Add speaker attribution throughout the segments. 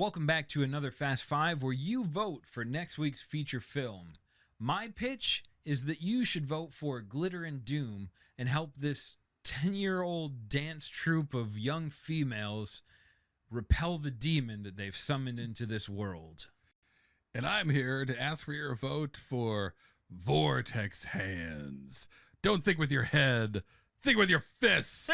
Speaker 1: Welcome back to another Fast Five where you vote for next week's feature film. My pitch is that you should vote for Glitter and Doom and help this 10-year-old dance troupe of young females repel the demon that they've summoned into this world.
Speaker 2: And I'm here to ask for your vote for Vortex Hands. Don't think with your head, think with your fists.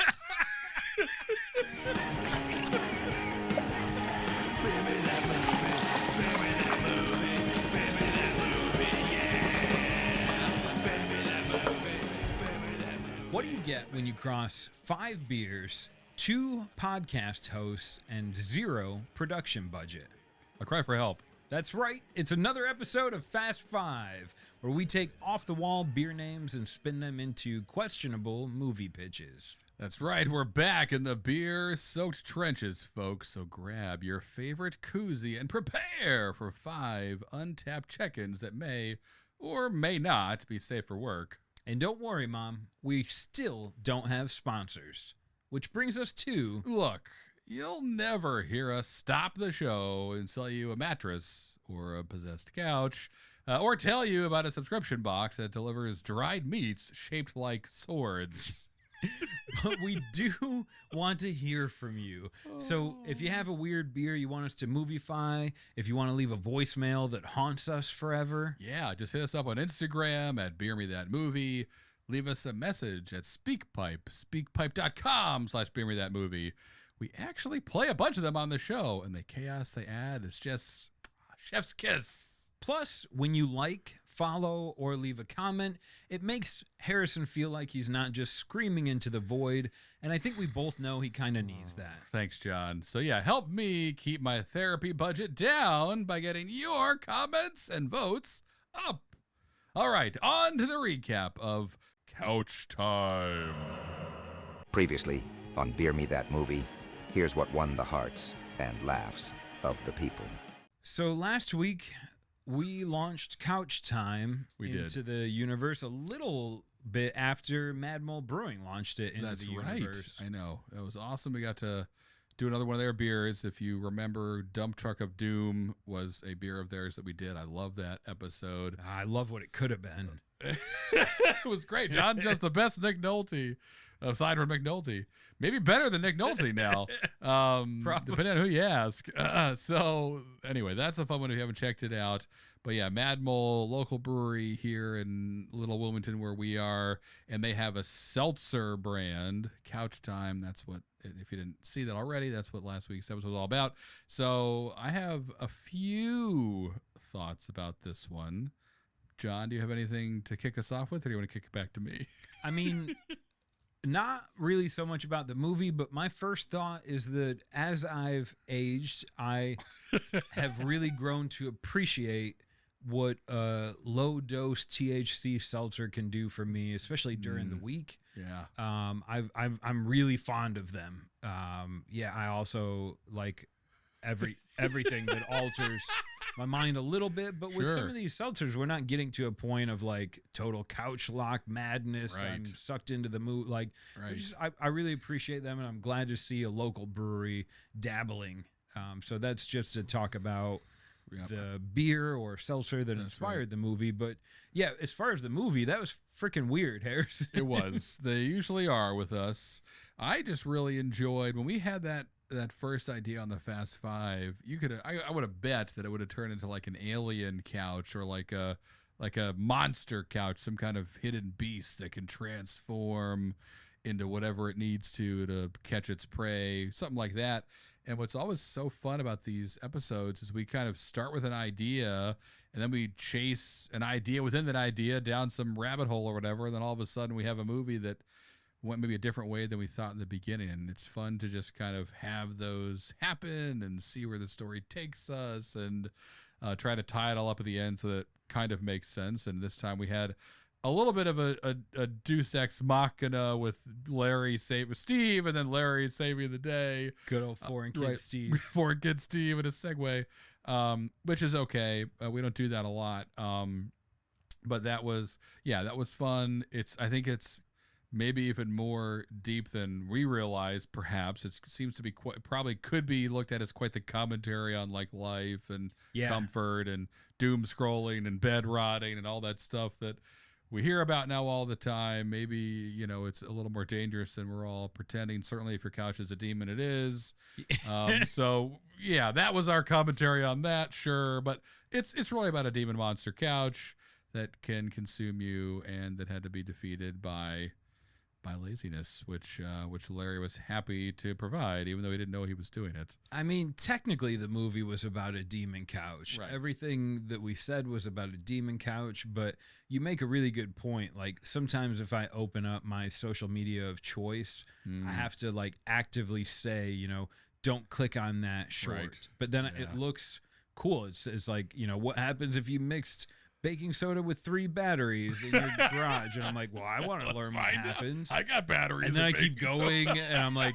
Speaker 1: What do you get when you cross 5 beers, 2 podcast hosts, and 0 production budget?
Speaker 2: A cry for help.
Speaker 1: That's right. It's another episode of Fast Five, where we take off-the-wall beer names and spin them into questionable movie pitches.
Speaker 2: That's right. We're back in the beer-soaked trenches, folks. So grab your favorite koozie and prepare for 5 untapped check-ins that may or may not be safe for work.
Speaker 1: And don't worry, Mom, we still don't have sponsors. Which brings us to...
Speaker 2: Look, you'll never hear us stop the show and sell you a mattress or a possessed couch, or tell you about a subscription box that delivers dried meats shaped like swords.
Speaker 1: But we do want to hear from you. So if you have a weird beer you want us to movify, if you want to leave a voicemail that haunts us forever.
Speaker 2: Yeah, just hit us up on Instagram at Beer Me That Movie. Leave us a message at SpeakPipe, speakpipe.com/Beer Me That Movie. We actually play a bunch of them on the show, and the chaos they add is just chef's kiss.
Speaker 1: Plus, when you like, follow, or leave a comment, it makes Harrison feel like he's not just screaming into the void, and I think we both know he kind of needs that.
Speaker 2: Thanks, John. So yeah, help me keep my therapy budget down by getting your comments and votes up. All right, on to the recap of Couch Time.
Speaker 3: Previously on Beer Me That Movie, here's what won the hearts and laughs of the people.
Speaker 1: So last week, we launched Couch Time into the universe a little bit after Mad Mole Brewing launched it into the universe.
Speaker 2: That's right. I know. That was awesome. We got to do another one of their beers. If you remember, Dump Truck of Doom was a beer of theirs that we did. I love that episode.
Speaker 1: I love what it could have been.
Speaker 2: It was great. John just the best Nick Nolte, aside from Nick Nolte. Maybe better than Nick Nolte now, depending on who you ask. So anyway, that's a fun one if you haven't checked it out. But yeah, Mad Mole, local brewery here in Little Wilmington where we are, and they have a seltzer brand, Couch Time. That's what, if you didn't see that already, that's what last week's episode was all about. So I have a few thoughts about this one. John, do you have anything to kick us off with, or do you want to kick it back to me?
Speaker 1: I mean, not really so much about the movie, but my first thought is that as I've aged, I have really grown to appreciate what a low-dose THC seltzer can do for me, especially during the week.
Speaker 2: Yeah.
Speaker 1: I'm really fond of them. Yeah, I also like everything that alters my mind a little bit, but with some of these seltzers, we're not getting to a point of like total couch lock madness.
Speaker 2: Right.
Speaker 1: I'm sucked into the mood. Like, I really appreciate them, and I'm glad to see a local brewery dabbling. So that's just to talk about the beer or seltzer that inspired the movie. But yeah, as far as the movie, that was freaking weird, Harris.
Speaker 2: It was. They usually are with us. I just really enjoyed when we had that first idea on the Fast Five. You could, I would have bet that it would have turned into like an alien couch or like a monster couch, some kind of hidden beast that can transform into whatever it needs to catch its prey, something like that. And what's always so fun about these episodes is we kind of start with an idea and then we chase an idea within that idea down some rabbit hole or whatever. And then all of a sudden we have a movie that went maybe a different way than we thought in the beginning. And it's fun to just kind of have those happen and see where the story takes us and try to tie it all up at the end so that it kind of makes sense. And this time we had a little bit of a Deus Ex Machina with Larry saving Steve, and then Larry saving the day.
Speaker 1: Good old foreign kid Steve.
Speaker 2: Foreign kid Steve and a segue, which is okay. We don't do that a lot. But that was fun. I think it's maybe even more deep than we realize. Perhaps it seems to be probably could be looked at as quite the commentary on like life and comfort and doom scrolling and bed rotting and all that stuff that we hear about now all the time. Maybe, you know, it's a little more dangerous than we're all pretending. Certainly if your couch is a demon, it is. So yeah, that was our commentary on that. Sure. But it's really about a demon monster couch that can consume you and that had to be defeated by laziness, which Larry was happy to provide, even though he didn't know he was doing it.
Speaker 1: I mean, technically, the movie was about a demon couch.
Speaker 2: Right.
Speaker 1: Everything that we said was about a demon couch, but you make a really good point. Like, sometimes if I open up my social media of choice, I have to, like, actively say, you know, don't click on that short.
Speaker 2: Right.
Speaker 1: But then it looks cool. It's like, you know, what happens if you mixed baking soda with 3 batteries in your garage? And I'm like, well, I want to learn what happens.
Speaker 2: I got batteries.
Speaker 1: And then I keep going, and I'm like,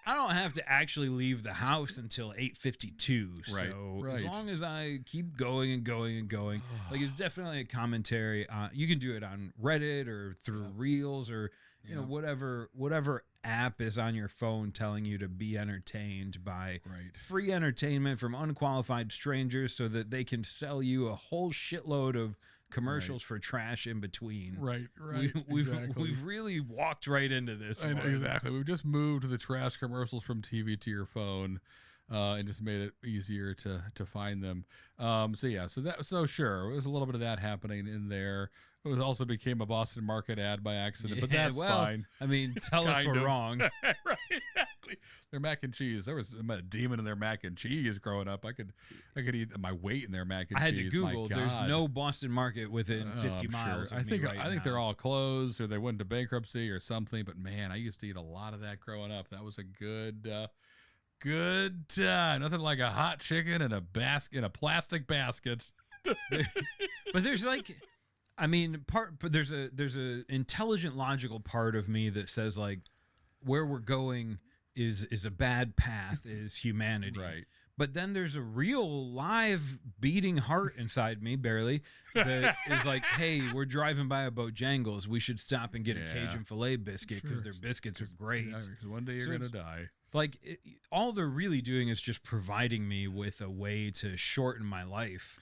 Speaker 1: I don't have to actually leave the house until 8:52. So as long as I keep going and going and going, like, it's definitely a commentary. You can do it on Reddit or through Reels or you know, whatever app is on your phone telling you to be entertained by free entertainment from unqualified strangers so that they can sell you a whole shitload of commercials for trash in between.
Speaker 2: Right.
Speaker 1: We've really walked right into this.
Speaker 2: Exactly. We've just moved the trash commercials from TV to your phone. And just made it easier to find them. So sure, there was a little bit of that happening in there. It was also became a Boston Market ad by accident, but that's fine.
Speaker 1: I mean, tell us we're wrong.
Speaker 2: Right, exactly. Their mac and cheese. There was a demon in their mac and cheese growing up. I could eat my weight in their mac and cheese.
Speaker 1: I had to Google. There's no Boston Market within 50 miles.
Speaker 2: Sure. I think they're all closed or they went into bankruptcy or something. But man, I used to eat a lot of that growing up. That was a good time. Nothing like a hot chicken in a plastic basket.
Speaker 1: But there's like, I mean, but there's a intelligent, logical part of me that says like, where we're going is a bad path, is humanity.
Speaker 2: Right.
Speaker 1: But then there's a real live beating heart inside me, barely, that is like, hey, we're driving by a Bojangles. We should stop and get a Cajun filet biscuit because their biscuits are great.
Speaker 2: Yeah, because one day you're going to die.
Speaker 1: Like, all they're really doing is just providing me with a way to shorten my life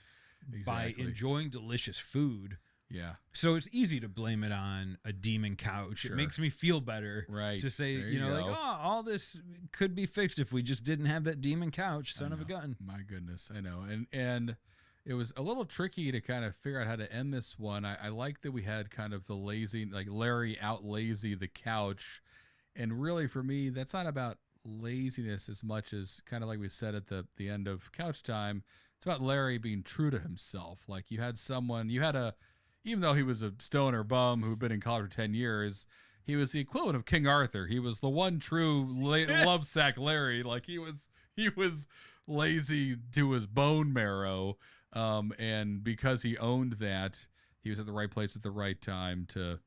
Speaker 1: by enjoying delicious food.
Speaker 2: Yeah.
Speaker 1: So it's easy to blame it on a demon couch. It makes me feel better to say, like, oh, all this could be fixed if we just didn't have that demon couch, son of a gun.
Speaker 2: My goodness, I know. And it was a little tricky to kind of figure out how to end this one. I like that we had kind of the lazy, like Larry out lazy the couch. And really for me, that's not about laziness as much as kind of like we said at the end of Couch Time. It's about Larry being true to himself. Like you had even though he was a stoner bum who'd been in college for 10 years, he was the equivalent of King Arthur. He was the one true love sack Larry. Like he was lazy to his bone marrow. And because he owned that, he was at the right place at the right time to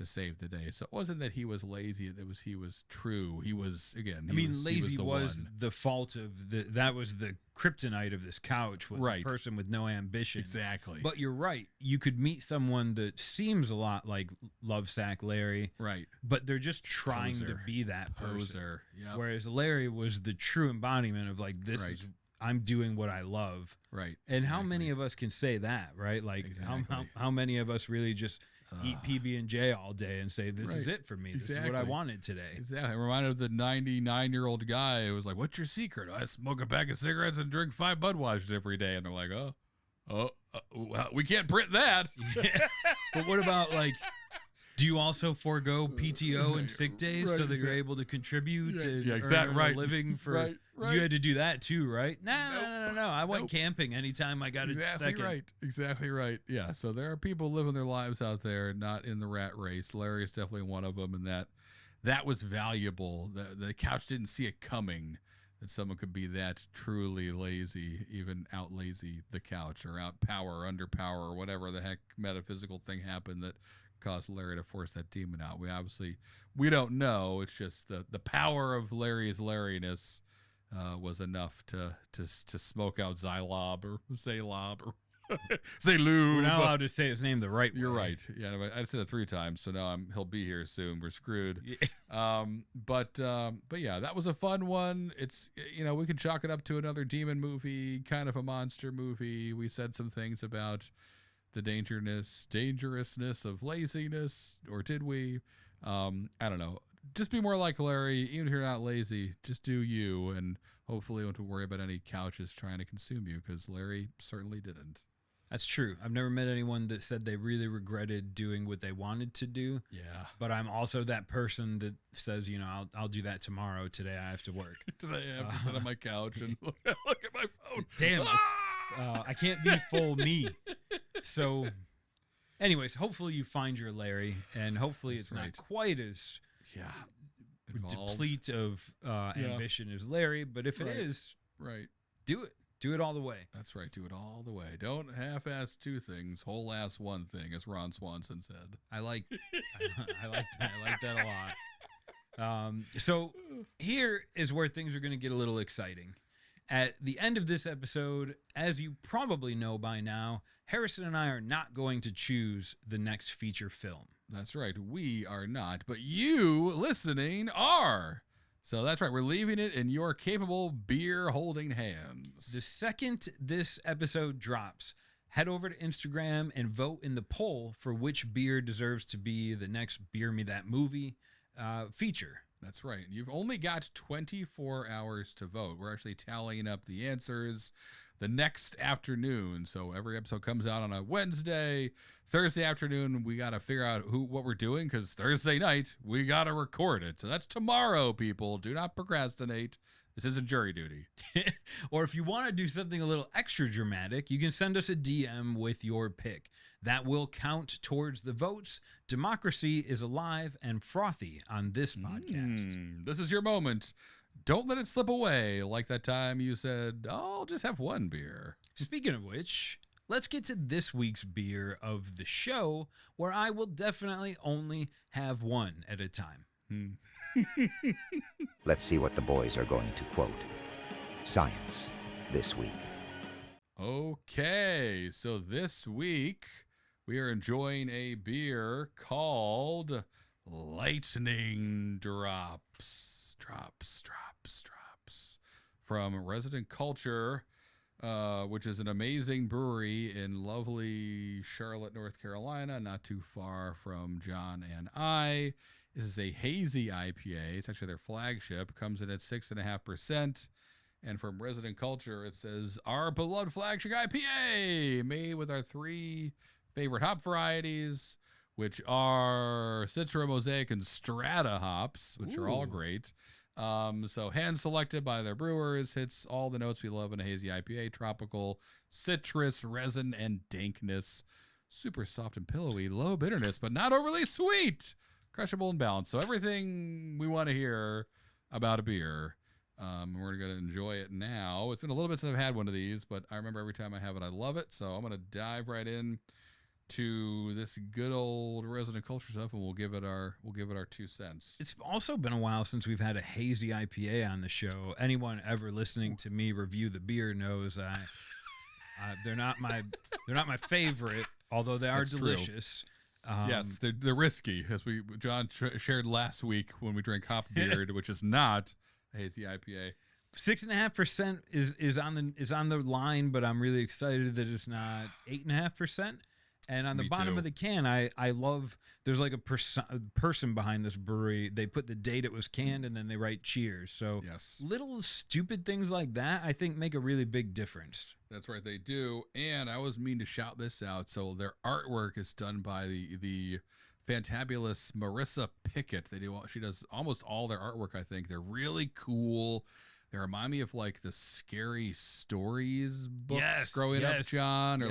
Speaker 2: save the day. So it wasn't that he was lazy, he was true. He was, again,
Speaker 1: lazy was the fault of that was the kryptonite of this couch, was a person with no ambition.
Speaker 2: Exactly.
Speaker 1: But you're right. You could meet someone that seems a lot like Lovesack Larry.
Speaker 2: Right.
Speaker 1: But they're just trying to be that person.
Speaker 2: Yep.
Speaker 1: Whereas Larry was the true embodiment of like, this is, I'm doing what I love.
Speaker 2: Right.
Speaker 1: And how many of us can say that, right? Like how many of us really just eat PB&J all day and say, this is it for me. This is what I wanted today.
Speaker 2: Exactly. I'm reminded of the 99-year-old guy who was like, what's your secret? I smoke a pack of cigarettes and drink 5 Budweisers every day. And they're like, well, we can't print that.
Speaker 1: Yeah. But what about like, do you also forego PTO and sick days so that you're able to contribute to earn a living for you had to do that too, right? No. I went camping anytime I got a second.
Speaker 2: Exactly right. Yeah. So there are people living their lives out there, not in the rat race. Larry is definitely one of them, and that was valuable. The couch didn't see it coming that someone could be that truly lazy, even out lazy the couch, or out power, under power, or whatever the heck metaphysical thing happened that caused Larry to force that demon out. We don't know. It's just the power of Larry's Larryness was enough to smoke out Zylob or Zalob or Say Lou.
Speaker 1: We're not allowed to say his name the right way.
Speaker 2: You're right. Yeah, but I said it 3 times, so now he'll be here soon. We're screwed.
Speaker 1: Yeah.
Speaker 2: But yeah, that was a fun one. It's, we can chalk it up to another demon movie, kind of a monster movie. We said some things about the dangerousness of laziness, or did we? I don't know. Just be more like Larry. Even if you're not lazy, just do you, and hopefully you don't have to worry about any couches trying to consume you, because Larry certainly didn't.
Speaker 1: That's true. I've never met anyone that said they really regretted doing what they wanted to do.
Speaker 2: Yeah.
Speaker 1: But I'm also that person that says, I'll do that tomorrow. Today I have to work.
Speaker 2: Today I have to sit on my couch and look at my phone.
Speaker 1: Damn it. I can't be full me. So anyways, hopefully you find your Larry, and hopefully it's not quite as deplete of ambition as Larry. But if it is, do it. Do it all the way.
Speaker 2: That's right. Do it all the way. Don't half-ass 2 things, whole-ass 1 thing, as Ron Swanson said.
Speaker 1: I like that. I like that a lot. So here is where things are going to get a little exciting. At the end of this episode, as you probably know by now, Harrison and I are not going to choose the next feature film.
Speaker 2: That's right. We are not, but you listening are. So that's right. We're leaving it in your capable beer-holding hands.
Speaker 1: The second this episode drops, head over to Instagram and vote in the poll for which beer deserves to be the next Beer Me That Movie feature.
Speaker 2: That's right. You've only got 24 hours to vote. We're actually tallying up the answers the next afternoon. So every episode comes out on a Wednesday. Thursday afternoon, we got to figure out what we're doing, because Thursday night, we got to record it. So that's tomorrow, people. Do not procrastinate. This isn't jury duty.
Speaker 1: Or if you want to do something a little extra dramatic, you can send us a DM with your pick. That will count towards the votes. Democracy is alive and frothy on this podcast.
Speaker 2: This is your moment. Don't let it slip away, like that time you said, I'll just have 1 beer.
Speaker 1: Speaking of which, let's get to this week's beer of the show, where I will definitely only have 1 at a time.
Speaker 3: Let's see what the boys are going to quote. Science this week.
Speaker 2: Okay, so this week we are enjoying a beer called Lightning Drops from Resident Culture, which is an amazing brewery in lovely Charlotte, North Carolina, not too far from John and I. This is a hazy IPA. It's actually their flagship. Comes in at 6.5%. And from Resident Culture, it says, our beloved flagship IPA, made with our 3 favorite hop varieties, which are Citra, Mosaic, and Strata hops, which are all great. So hand selected by their brewers, hits all the notes we love in a hazy IPA: tropical, citrus, resin, and dankness. Super soft and pillowy, low bitterness, but not overly sweet. Crushable and balanced. So everything we want to hear about a beer. We're going to enjoy it now. It's been a little bit since I've had one of these, but I remember every time I have it, I love it. So I'm going to dive right in to this good old Resident Culture stuff, and we'll give it our 2 cents.
Speaker 1: It's also been a while since we've had a hazy IPA on the show. Anyone ever listening to me review the beer knows they're not my favorite, although they are
Speaker 2: That's
Speaker 1: delicious.
Speaker 2: Yes, they're risky, as John shared last week when we drank Hop Beard, which is not a hazy IPA.
Speaker 1: 6.5% is on the line, but I'm really excited that it's not 8.5%. And on the bottom of the can, I love, there's like a person behind this brewery. They put the date it was canned, and then they write cheers. So little stupid things like that, I think, make a really big difference.
Speaker 2: That's right, they do. And I always mean to shout this out. So their artwork is done by the fantabulous Marissa Pickett. She does almost all their artwork, I think. They're really cool. They remind me of like the Scary Stories books growing up, John, or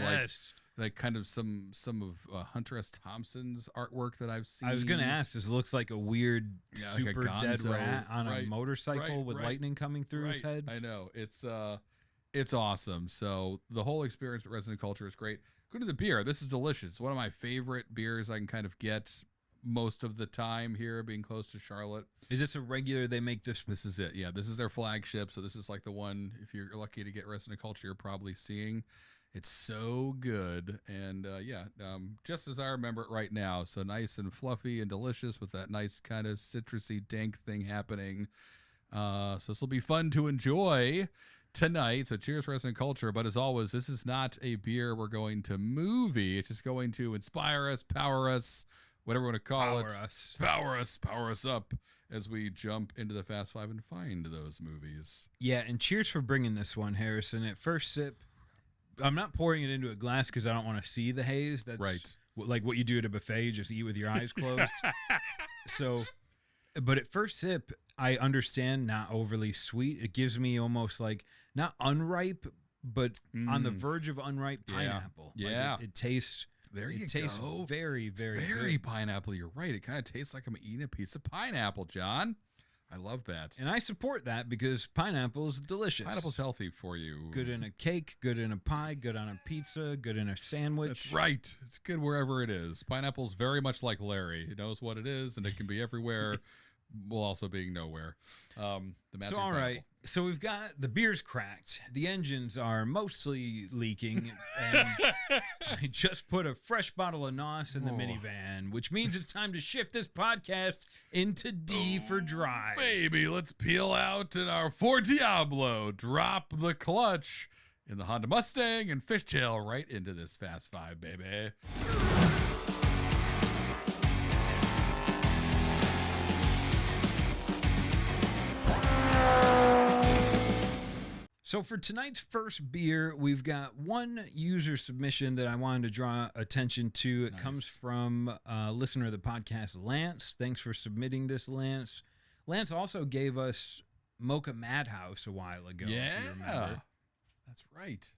Speaker 2: like kind of some of Hunter S. Thompson's artwork that I've seen.
Speaker 1: I was going to ask, this looks like a weird super
Speaker 2: like
Speaker 1: dead rat on a motorcycle with lightning coming through his head.
Speaker 2: I know. It's awesome. So the whole experience at Resident Culture is great. Go to the beer. This is delicious. It's one of my favorite beers I can kind of get most of the time here, being close to Charlotte.
Speaker 1: Is this a regular they make this?
Speaker 2: This is it. Yeah, this is their flagship. So this is like the one, if you're lucky to get Resident Culture, you're probably seeing. It's so good. And just as I remember it right now. So nice and fluffy and delicious with that nice kind of citrusy dank thing happening. So this will be fun to enjoy tonight. So cheers, Resident Culture. But as always, this is not a beer we're going to movie. It's just going to inspire us, power us, whatever you want to call it. Power us up as we jump into the Fast Five and find those movies.
Speaker 1: Yeah, and cheers for bringing this one, Harrison. At first sip, I'm not pouring it into a glass because I don't want to see the haze. That's
Speaker 2: right.
Speaker 1: Like what you do at a buffet, you just eat with your eyes closed. So, but at first sip, I understand not overly sweet. It gives me almost like not unripe, but on the verge of unripe pineapple.
Speaker 2: Yeah.
Speaker 1: Like it tastes.
Speaker 2: It
Speaker 1: tastes very, very,
Speaker 2: very
Speaker 1: good.
Speaker 2: pineapple. You're right. It kind of tastes like I'm eating a piece of pineapple, John. I love that.
Speaker 1: And I support that because pineapple is delicious.
Speaker 2: Pineapple's healthy for you.
Speaker 1: Good in a cake, good in a pie, good on a pizza, good in a sandwich.
Speaker 2: That's right. It's good wherever it is. Pineapple's very much like Larry. It knows what it is, and it can be everywhere, while also being nowhere. The magic
Speaker 1: all
Speaker 2: pineapple.
Speaker 1: right. So we've got the beer's cracked. The engines are mostly leaking, and I just put a fresh bottle of NOS in the minivan, which means it's time to shift this podcast into D for drive.
Speaker 2: Baby, let's peel out in our Ford Diablo, drop the clutch in the Honda Mustang, and fishtail right into this Fast Five, baby.
Speaker 1: So for tonight's first beer, we've got one user submission that I wanted to draw attention to. It comes from a listener of the podcast, Lance. Thanks for submitting this, Lance. Lance also gave us Mocha Madhouse a while ago.
Speaker 2: Yeah,
Speaker 1: if you remember.
Speaker 2: That's right.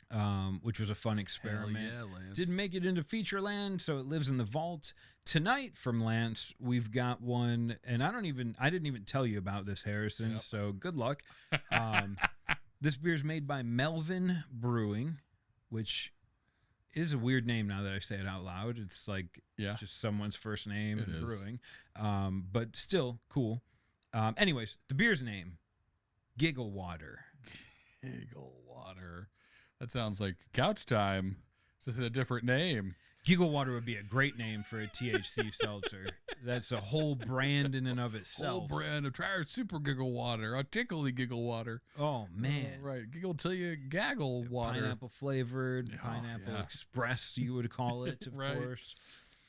Speaker 1: Which was a fun experiment.
Speaker 2: Hell yeah, Lance.
Speaker 1: Didn't make it into Featureland, so it lives in the vault. Tonight from Lance, we've got one, and I didn't even tell you about this, Harrison. So good luck. This beer is made by Melvin Brewing, which is a weird name now that I say it out loud. It's like just someone's first name and brewing, but still cool. Anyways, the beer's name, Giggle Water.
Speaker 2: Giggle Water. That sounds like couch time. It's just a different name.
Speaker 1: Giggle Water would be a great name for a THC seltzer. That's a whole brand in and of itself.
Speaker 2: Whole brand of try our super Giggle Water, our tickly Giggle Water.
Speaker 1: Oh, man.
Speaker 2: Right. Giggle till you gaggle water.
Speaker 1: Pineapple flavored, pineapple express, you would call it, of course.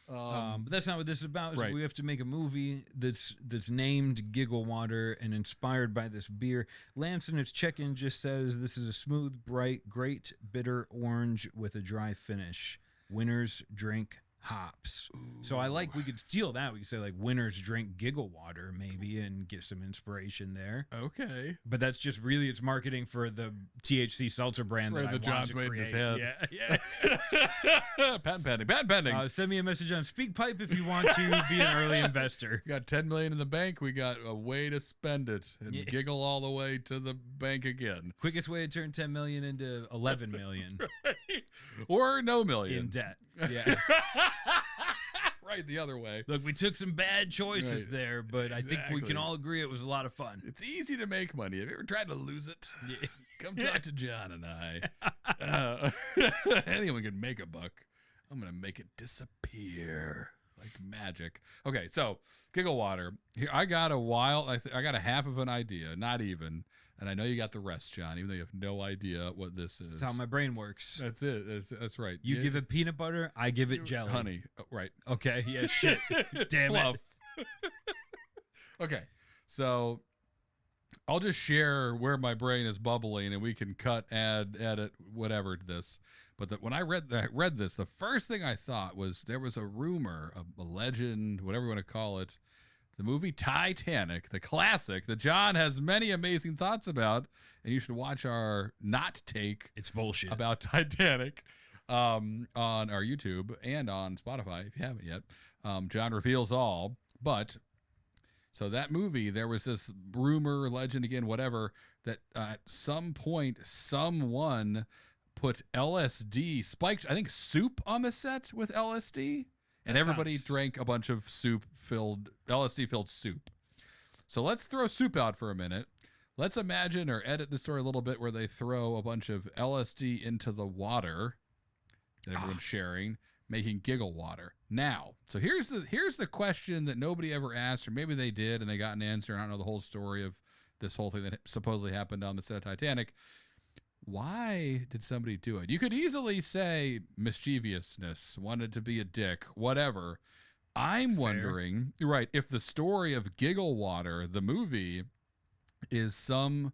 Speaker 1: But that's not what this is about. We have to make a movie that's named Giggle Water and inspired by this beer. Lance in its check-in just says, this is a smooth, bright, great, bitter orange with a dry finish. Winners drink hops. Ooh. So I like, we could steal that. We could say like winners drink Giggle Water maybe and get some inspiration there.
Speaker 2: Okay.
Speaker 1: But that's just really, it's marketing for the THC seltzer brand that I want to create. In his head.
Speaker 2: Yeah. Patent pending.
Speaker 1: Send me a message on SpeakPipe if you want to be an early investor.
Speaker 2: We got $10 million in the bank. We got a way to spend it and giggle all the way to the bank again.
Speaker 1: Quickest way to turn 10 million into 11 million.
Speaker 2: Right. Or no million.
Speaker 1: In debt. Yeah.
Speaker 2: Right, the other way.
Speaker 1: Look, we took some bad choices there, but I think we can all agree it was a lot of fun.
Speaker 2: It's easy to make money. Have you ever tried to lose it? Yeah. Come talk to John and I. Anyone can make a buck. I'm going to make it disappear like magic. Okay, so Giggle Water. Here, I got I got a half of an idea, not even. And I know you got the rest, John, even though you have no idea what this is.
Speaker 1: That's how my brain works.
Speaker 2: That's it. That's right.
Speaker 1: You give it peanut butter, I give it jelly.
Speaker 2: Honey. Oh, right.
Speaker 1: Okay. Yeah, shit. Damn
Speaker 2: Fluff. It. Okay. So I'll just share where my brain is bubbling and we can cut, add, edit, whatever to this. But when I read this, the first thing I thought was there was a rumor, a legend, whatever you want to call it, the movie Titanic, the classic that John has many amazing thoughts about, and you should watch our not take.
Speaker 1: It's bullshit
Speaker 2: about Titanic on our YouTube and on Spotify if you haven't yet. John reveals all, but so that movie, there was this rumor, legend, again, whatever, that at some point someone put LSD, spiked, I think, soup on the set with LSD. And everybody drank a bunch of LSD-filled soup. So let's throw soup out for a minute. Let's imagine or edit the story a little bit where they throw a bunch of LSD into the water that everyone's sharing, making Giggle Water. Now, so here's the question that nobody ever asked, or maybe they did and they got an answer. And I don't know the whole story of this whole thing that supposedly happened on the set of Titanic. Why did somebody do it? You could easily say mischievousness, wanted to be a dick, whatever. I'm wondering, right, if the story of Giggle Water, the movie, is some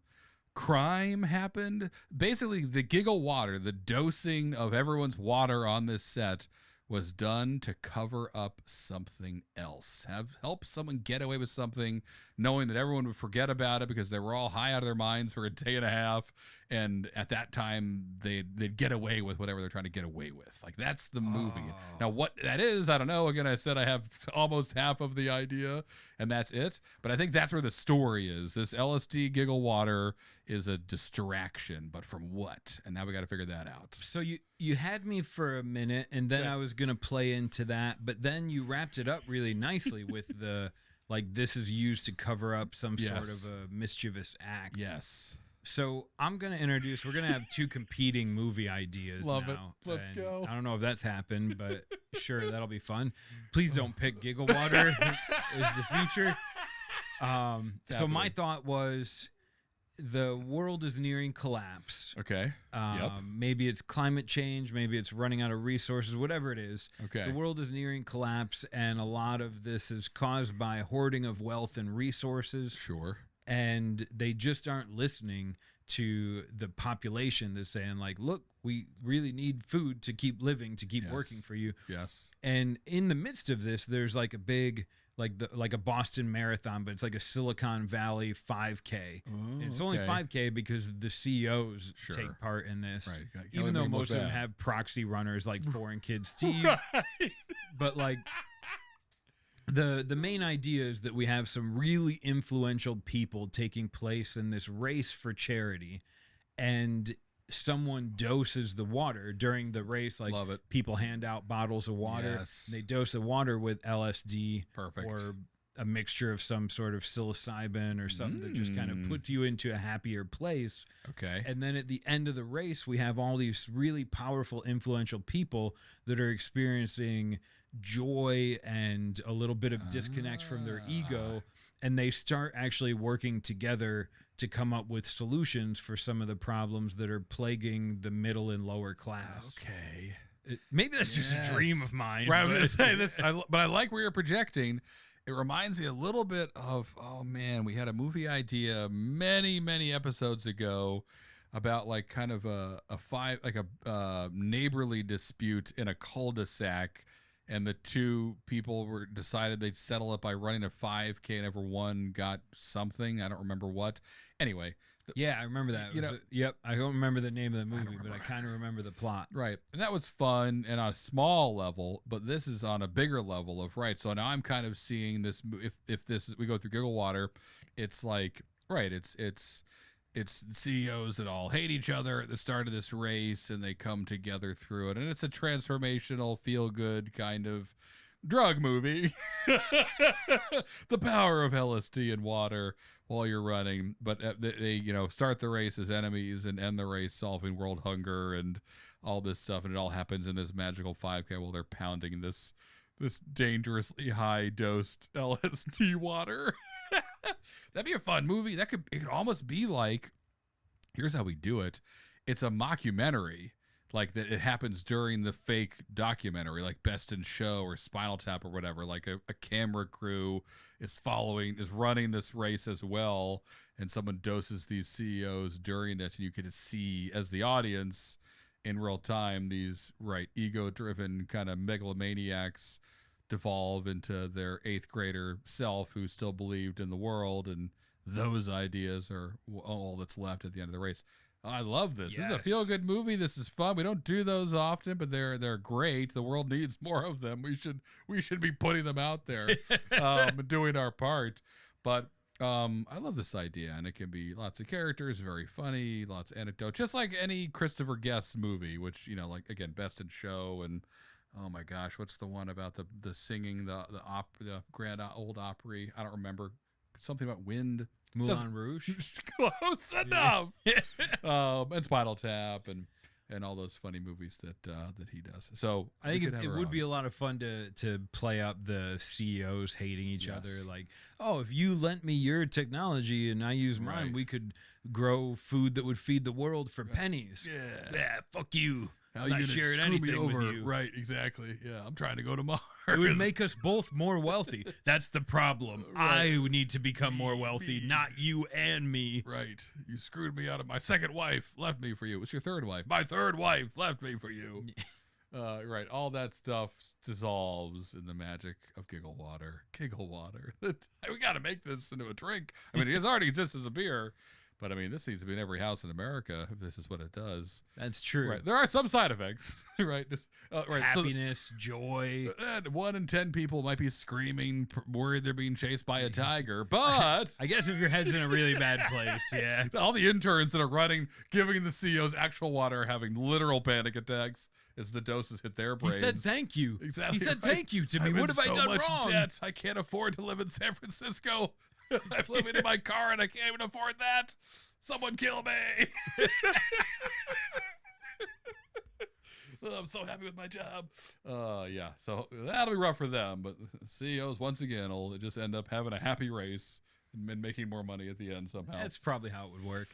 Speaker 2: crime happened. Basically, the Giggle Water, the dosing of everyone's water on this set, was done to cover up something else. Help someone get away with something, knowing that everyone would forget about it because they were all high out of their minds for a day and a half, and at that time they'd get away with whatever they're trying to get away with. Like, that's the movie. Now what that is, I don't know. Again, I said I have almost half of the idea, and that's it. But I think that's where the story is. This LSD Giggle Water is a distraction, but from what? And now we got to figure that out.
Speaker 1: So you had me for a minute, and then I was gonna play into that, but then you wrapped it up really nicely with the like, this is used to cover up some sort of a mischievous act.
Speaker 2: Yes.
Speaker 1: So I'm gonna introduce. We're gonna have two competing movie ideas.
Speaker 2: Love
Speaker 1: now,
Speaker 2: it. Let's go.
Speaker 1: I don't know if that's happened, but sure, that'll be fun. Please don't pick Giggle Water is the feature. So my thought was, the world is nearing collapse.
Speaker 2: Okay.
Speaker 1: Maybe it's climate change. Maybe it's running out of resources. Whatever it is.
Speaker 2: Okay.
Speaker 1: The world is nearing collapse, and a lot of this is caused by hoarding of wealth and resources.
Speaker 2: Sure.
Speaker 1: And they just aren't listening to the population that's saying, like, look, we really need food to keep living, to keep working for you.
Speaker 2: Yes.
Speaker 1: And in the midst of this, there's like a big, like a Boston Marathon, but it's like a Silicon Valley 5K. And it's only 5K because the CEOs take part in this.
Speaker 2: Right.
Speaker 1: Even though most of them have proxy runners like Foreign Kid Steve. But like, the main idea is that we have some really influential people taking place in this race for charity, and someone doses the water during the race. Like,
Speaker 2: love it.
Speaker 1: People hand out bottles of water.
Speaker 2: Yes.
Speaker 1: They dose the water with LSD.
Speaker 2: Perfect.
Speaker 1: Or a mixture of some sort of psilocybin or something that just kind of puts you into a happier place.
Speaker 2: Okay.
Speaker 1: And then at the end of the race, we have all these really powerful, influential people that are experiencing joy and a little bit of disconnect from their ego, and they start actually working together to come up with solutions for some of the problems that are plaguing the middle and lower class.
Speaker 2: Okay.
Speaker 1: Maybe that's just a dream of mine.
Speaker 2: Right, I was going to say this, but I like where you're projecting. It reminds me a little bit of, oh man, we had a movie idea many episodes ago about like kind of a neighborly dispute in a cul-de-sac, and the two people decided they'd settle it by running a 5K, and everyone got something. I don't remember what. Anyway.
Speaker 1: Yeah, I remember that. Yep, I don't remember the name of the movie, but I kind of remember the plot.
Speaker 2: Right, and that was fun and on a small level, but this is on a bigger level of, right, so now I'm kind of seeing this, if this, we go through Giggle Water, it's like, right, it's CEOs that all hate each other at the start of this race, and they come together through it, and it's a transformational, feel-good kind of drug movie. The power of LSD and water while you're running, but they start the race as enemies and end the race solving world hunger and all this stuff, and it all happens in this magical 5K while they're pounding this dangerously high dosed LSD water. That'd be a fun movie. It could almost be like, here's how we do it. It's a mockumentary, like that. It happens during the fake documentary, like Best in Show or Spinal Tap or whatever. Like a camera crew is running this race as well, and someone doses these CEOs during it, and you get to see as the audience in real time these ego-driven kind of megalomaniacs devolve into their 8th grader self who still believed in the world, and those ideas are all that's left at the end of the race. I love this. Yes. This is a feel-good movie. This is fun. We don't do those often, but they're great. The world needs more of them. We should be putting them out there, doing our part. But I love this idea, and it can be lots of characters, very funny, lots of anecdotes, just like any Christopher Guest movie, which, like, again, Best in Show, and oh my gosh, what's the one about the singing, the Grand Ole Opry? I don't remember. Something about wind.
Speaker 1: Moulin Rouge.
Speaker 2: Close enough. And Spinal Tap, and and all those funny movies that he does. So
Speaker 1: I think it would be a lot of fun to play up the CEOs hating each other. Like, oh, if you lent me your technology and I use mine, we could grow food that would feed the world for pennies. Yeah, fuck you.
Speaker 2: How
Speaker 1: I'm
Speaker 2: you
Speaker 1: not sharing anything with you.
Speaker 2: Right, exactly. Yeah, I'm trying to go to Mars.
Speaker 1: It would make us both more wealthy. That's the problem. I need to become more wealthy, not you and me.
Speaker 2: Right. You screwed me out of my second wife, left me for you. What's your third wife? My third wife left me for you. Right. All that stuff dissolves in the magic of Giggle Water. Giggle Water. We got to make this into a drink. I mean, it already exists as a beer. But I mean, this needs to be in every house in America if this is what it does.
Speaker 1: That's true.
Speaker 2: Right. There are some side effects, right? Right.
Speaker 1: Happiness, joy.
Speaker 2: 1 in 10 people might be screaming, worried they're being chased by a tiger. But
Speaker 1: I guess if your head's in a really bad place, yeah.
Speaker 2: All the interns that are running, giving the CEOs actual water, are having literal panic attacks as the doses hit their brains.
Speaker 1: He said thank you.
Speaker 2: Exactly.
Speaker 1: He said thank you to me. What have I done wrong?
Speaker 2: Debt. I can't afford to live in San Francisco. I'm living in my car and I can't even afford that. Someone kill me. I'm so happy with my job. Yeah, so that'll be rough for them. But CEOs, once again, will just end up having a happy race and making more money at the end somehow.
Speaker 1: That's probably how it would work.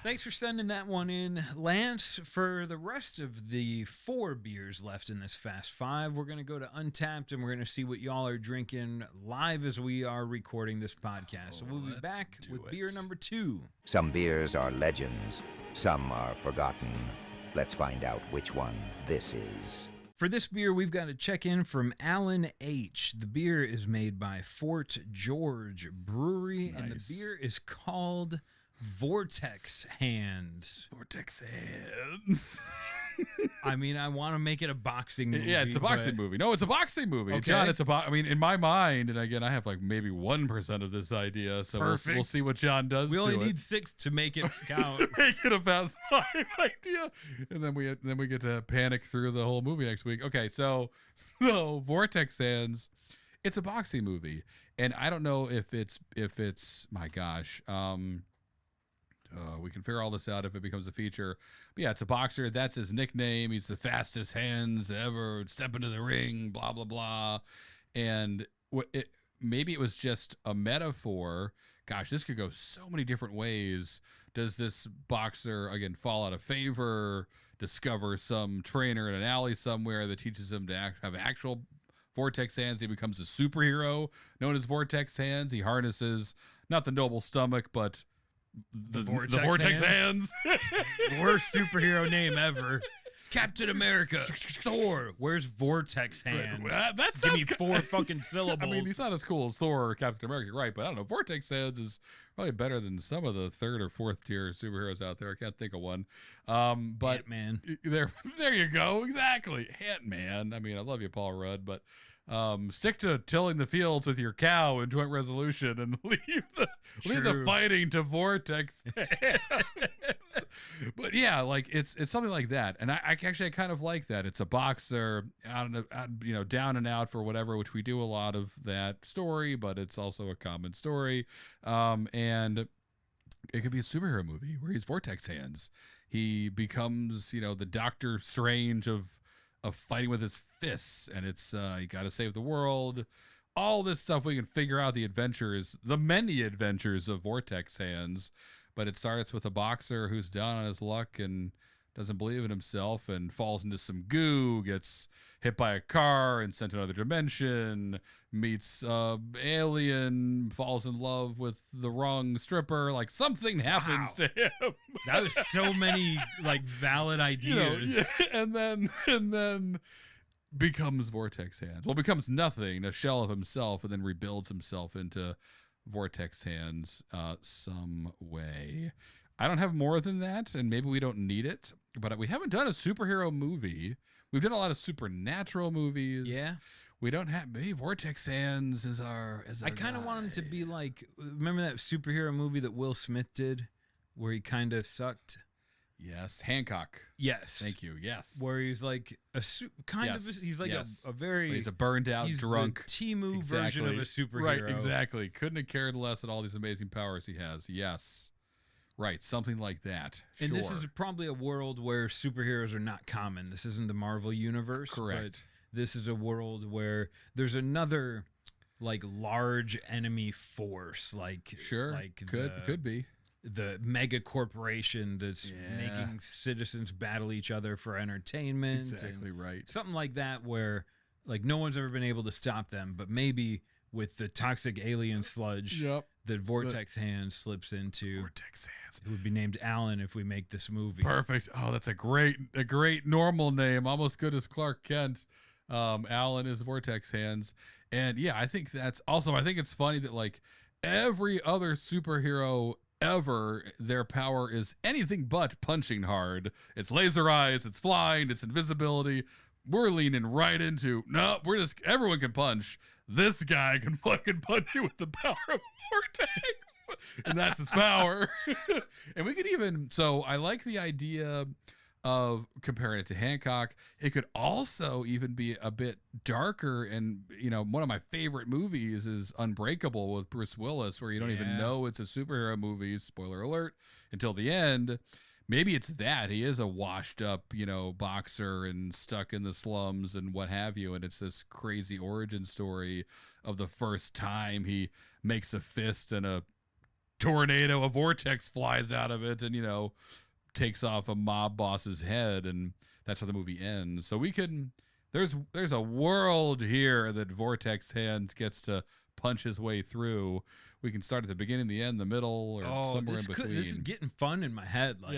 Speaker 1: Thanks for sending that one in, Lance. For the rest of the 4 beers left in this Fast 5, we're going to go to Untapped, and we're going to see what y'all are drinking live as we are recording this podcast. So we'll be back with beer number 2.
Speaker 3: Some beers are legends, some are forgotten. Let's find out which one this is.
Speaker 1: For this beer, we've got a check-in from Alan H. The beer is made by Fort George Brewery, and the beer is called Vortex Hands.
Speaker 2: Vortex Hands.
Speaker 1: I mean, I want to make it a boxing movie.
Speaker 2: Yeah, it's a boxing movie. No, it's a boxing movie. Okay. John, it's I mean, in my mind, and again, I have like maybe 1% of this idea, so we'll see what John does.
Speaker 1: We only need 6 to make it count.
Speaker 2: To make it a Fast 5 idea, and then we get to panic through the whole movie next week. Okay, so Vortex Hands, it's a boxing movie, and I don't know if it's my gosh. We can figure all this out if it becomes a feature. But yeah, it's a boxer. That's his nickname. He's the fastest hands ever. Step into the ring, blah, blah, blah. And maybe it was just a metaphor. Gosh, this could go so many different ways. Does this boxer, again, fall out of favor, discover some trainer in an alley somewhere that teaches him to have actual Vortex Hands? He becomes a superhero known as Vortex Hands. He harnesses not the noble stomach, but the Vortex Hands.
Speaker 1: Worst superhero name ever. Captain America. Thor. Where's Vortex Hands?
Speaker 2: That
Speaker 1: Give me 4 fucking syllables.
Speaker 2: I mean, he's not as cool as Thor or Captain America, right? But I don't know. Vortex Hands is probably better than some of the 3rd or 4th tier superheroes out there. I can't think of one. But
Speaker 1: Ant-Man.
Speaker 2: There you go. Exactly. Ant-Man. I mean, I love you, Paul Rudd, but stick to tilling the fields with your cow in joint resolution and leave the fighting to Vortex. But yeah, like it's something like that, and I actually kind of like that. It's a boxer, down and out for whatever, which we do a lot of that story, but it's also a common story, and it could be a superhero movie where he's Vortex Hands. He becomes the Doctor Strange of fighting with his fists, and it's you got to save the world. All this stuff we can figure out the many adventures of Vortex Hands, but it starts with a boxer who's down on his luck and doesn't believe in himself and falls into some goo, gets hit by a car and sent to another dimension, meets alien, falls in love with the wrong stripper. Like something happens to him.
Speaker 1: That was so many valid ideas.
Speaker 2: And then becomes Vortex Hands. Well, becomes nothing, a shell of himself, and then rebuilds himself into Vortex Hands some way. I don't have more than that, and maybe we don't need it, but we haven't done a superhero movie. We've done a lot of supernatural movies.
Speaker 1: Yeah.
Speaker 2: We don't have, maybe Vortex Hands is our
Speaker 1: I kind of want him to be like, remember that superhero movie that Will Smith did where he kind of sucked?
Speaker 2: Yes, Hancock.
Speaker 1: Yes.
Speaker 2: Thank you. Yes.
Speaker 1: Where he's like he's like a very,
Speaker 2: but he's a burned out, drunk
Speaker 1: the Timu version of a superhero.
Speaker 2: Right, exactly. Couldn't have cared less at all these amazing powers he has. Yes. Right, something like that.
Speaker 1: And
Speaker 2: sure.
Speaker 1: this is probably a world where superheroes are not common. This isn't the Marvel universe.
Speaker 2: Correct.
Speaker 1: But this is a world where there's another like large enemy force, like
Speaker 2: Sure,
Speaker 1: like
Speaker 2: could be.
Speaker 1: the mega corporation that's making citizens battle each other for entertainment.
Speaker 2: Exactly right.
Speaker 1: Something like that where like no one's ever been able to stop them, but maybe with the toxic alien sludge that Vortex Hands slips into.
Speaker 2: Vortex Hands.
Speaker 1: It would be named Alan if we make this movie.
Speaker 2: Perfect. Oh, that's a great normal name, almost good as Clark Kent. Alan is Vortex Hands. And yeah, I think that's also, I think it's funny that like every other superhero ever, their power is anything but punching hard. It's laser eyes, it's flying, it's invisibility. We're leaning right into, no, everyone can punch. This guy can fucking punch you with the power of Vortex. And that's his power. And we could even, so I like the idea of comparing it to Hancock. It could also even be a bit darker. And, you know, one of my favorite movies is Unbreakable with Bruce Willis, where you don't even know it's a superhero movie, spoiler alert, until the end. Maybe it's that he is a washed up, you know, boxer and stuck in the slums and what have you. And it's this crazy origin story of the first time he makes a fist and a tornado, a vortex flies out of it and, you know, takes off a mob boss's head. And that's how the movie ends. So we can, there's a world here that Vortex Hands gets to punch his way through. We can start at the beginning, the end, the middle, or somewhere in between.
Speaker 1: This is getting fun in my head. Like,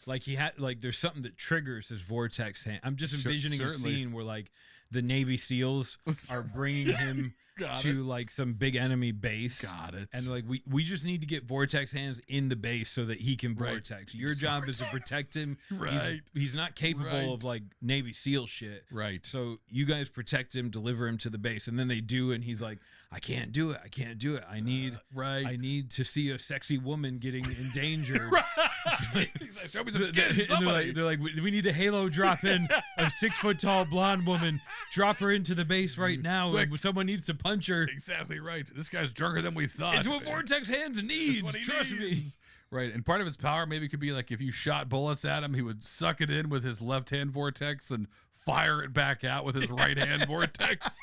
Speaker 1: like he had, like, there's something that triggers his Vortex Hand. I'm just envisioning a scene where, like, the Navy SEALs are bringing him to like some big enemy base.
Speaker 2: Got it.
Speaker 1: And like we just need to get Vortex Hands in the base so that he can vortex. Your job is to protect him.
Speaker 2: Right.
Speaker 1: He's not capable of like Navy SEAL shit.
Speaker 2: Right.
Speaker 1: So you guys protect him, deliver him to the base, and then they do, and he's like, I can't do it. I can't do it. I need to see a sexy woman getting endangered.
Speaker 2: Show me some skin. Somebody.
Speaker 1: They're like, we need a Halo drop in a 6 foot tall blonde woman. Drop her into the base right now.
Speaker 2: Quick.
Speaker 1: Someone needs to punch her.
Speaker 2: Exactly right. This guy's drunker than we thought.
Speaker 1: It's what Vortex Hands needs. Trust me.
Speaker 2: Right. And part of his power maybe could be like if you shot bullets at him, he would suck it in with his left hand vortex and fire it back out with his right hand vortex.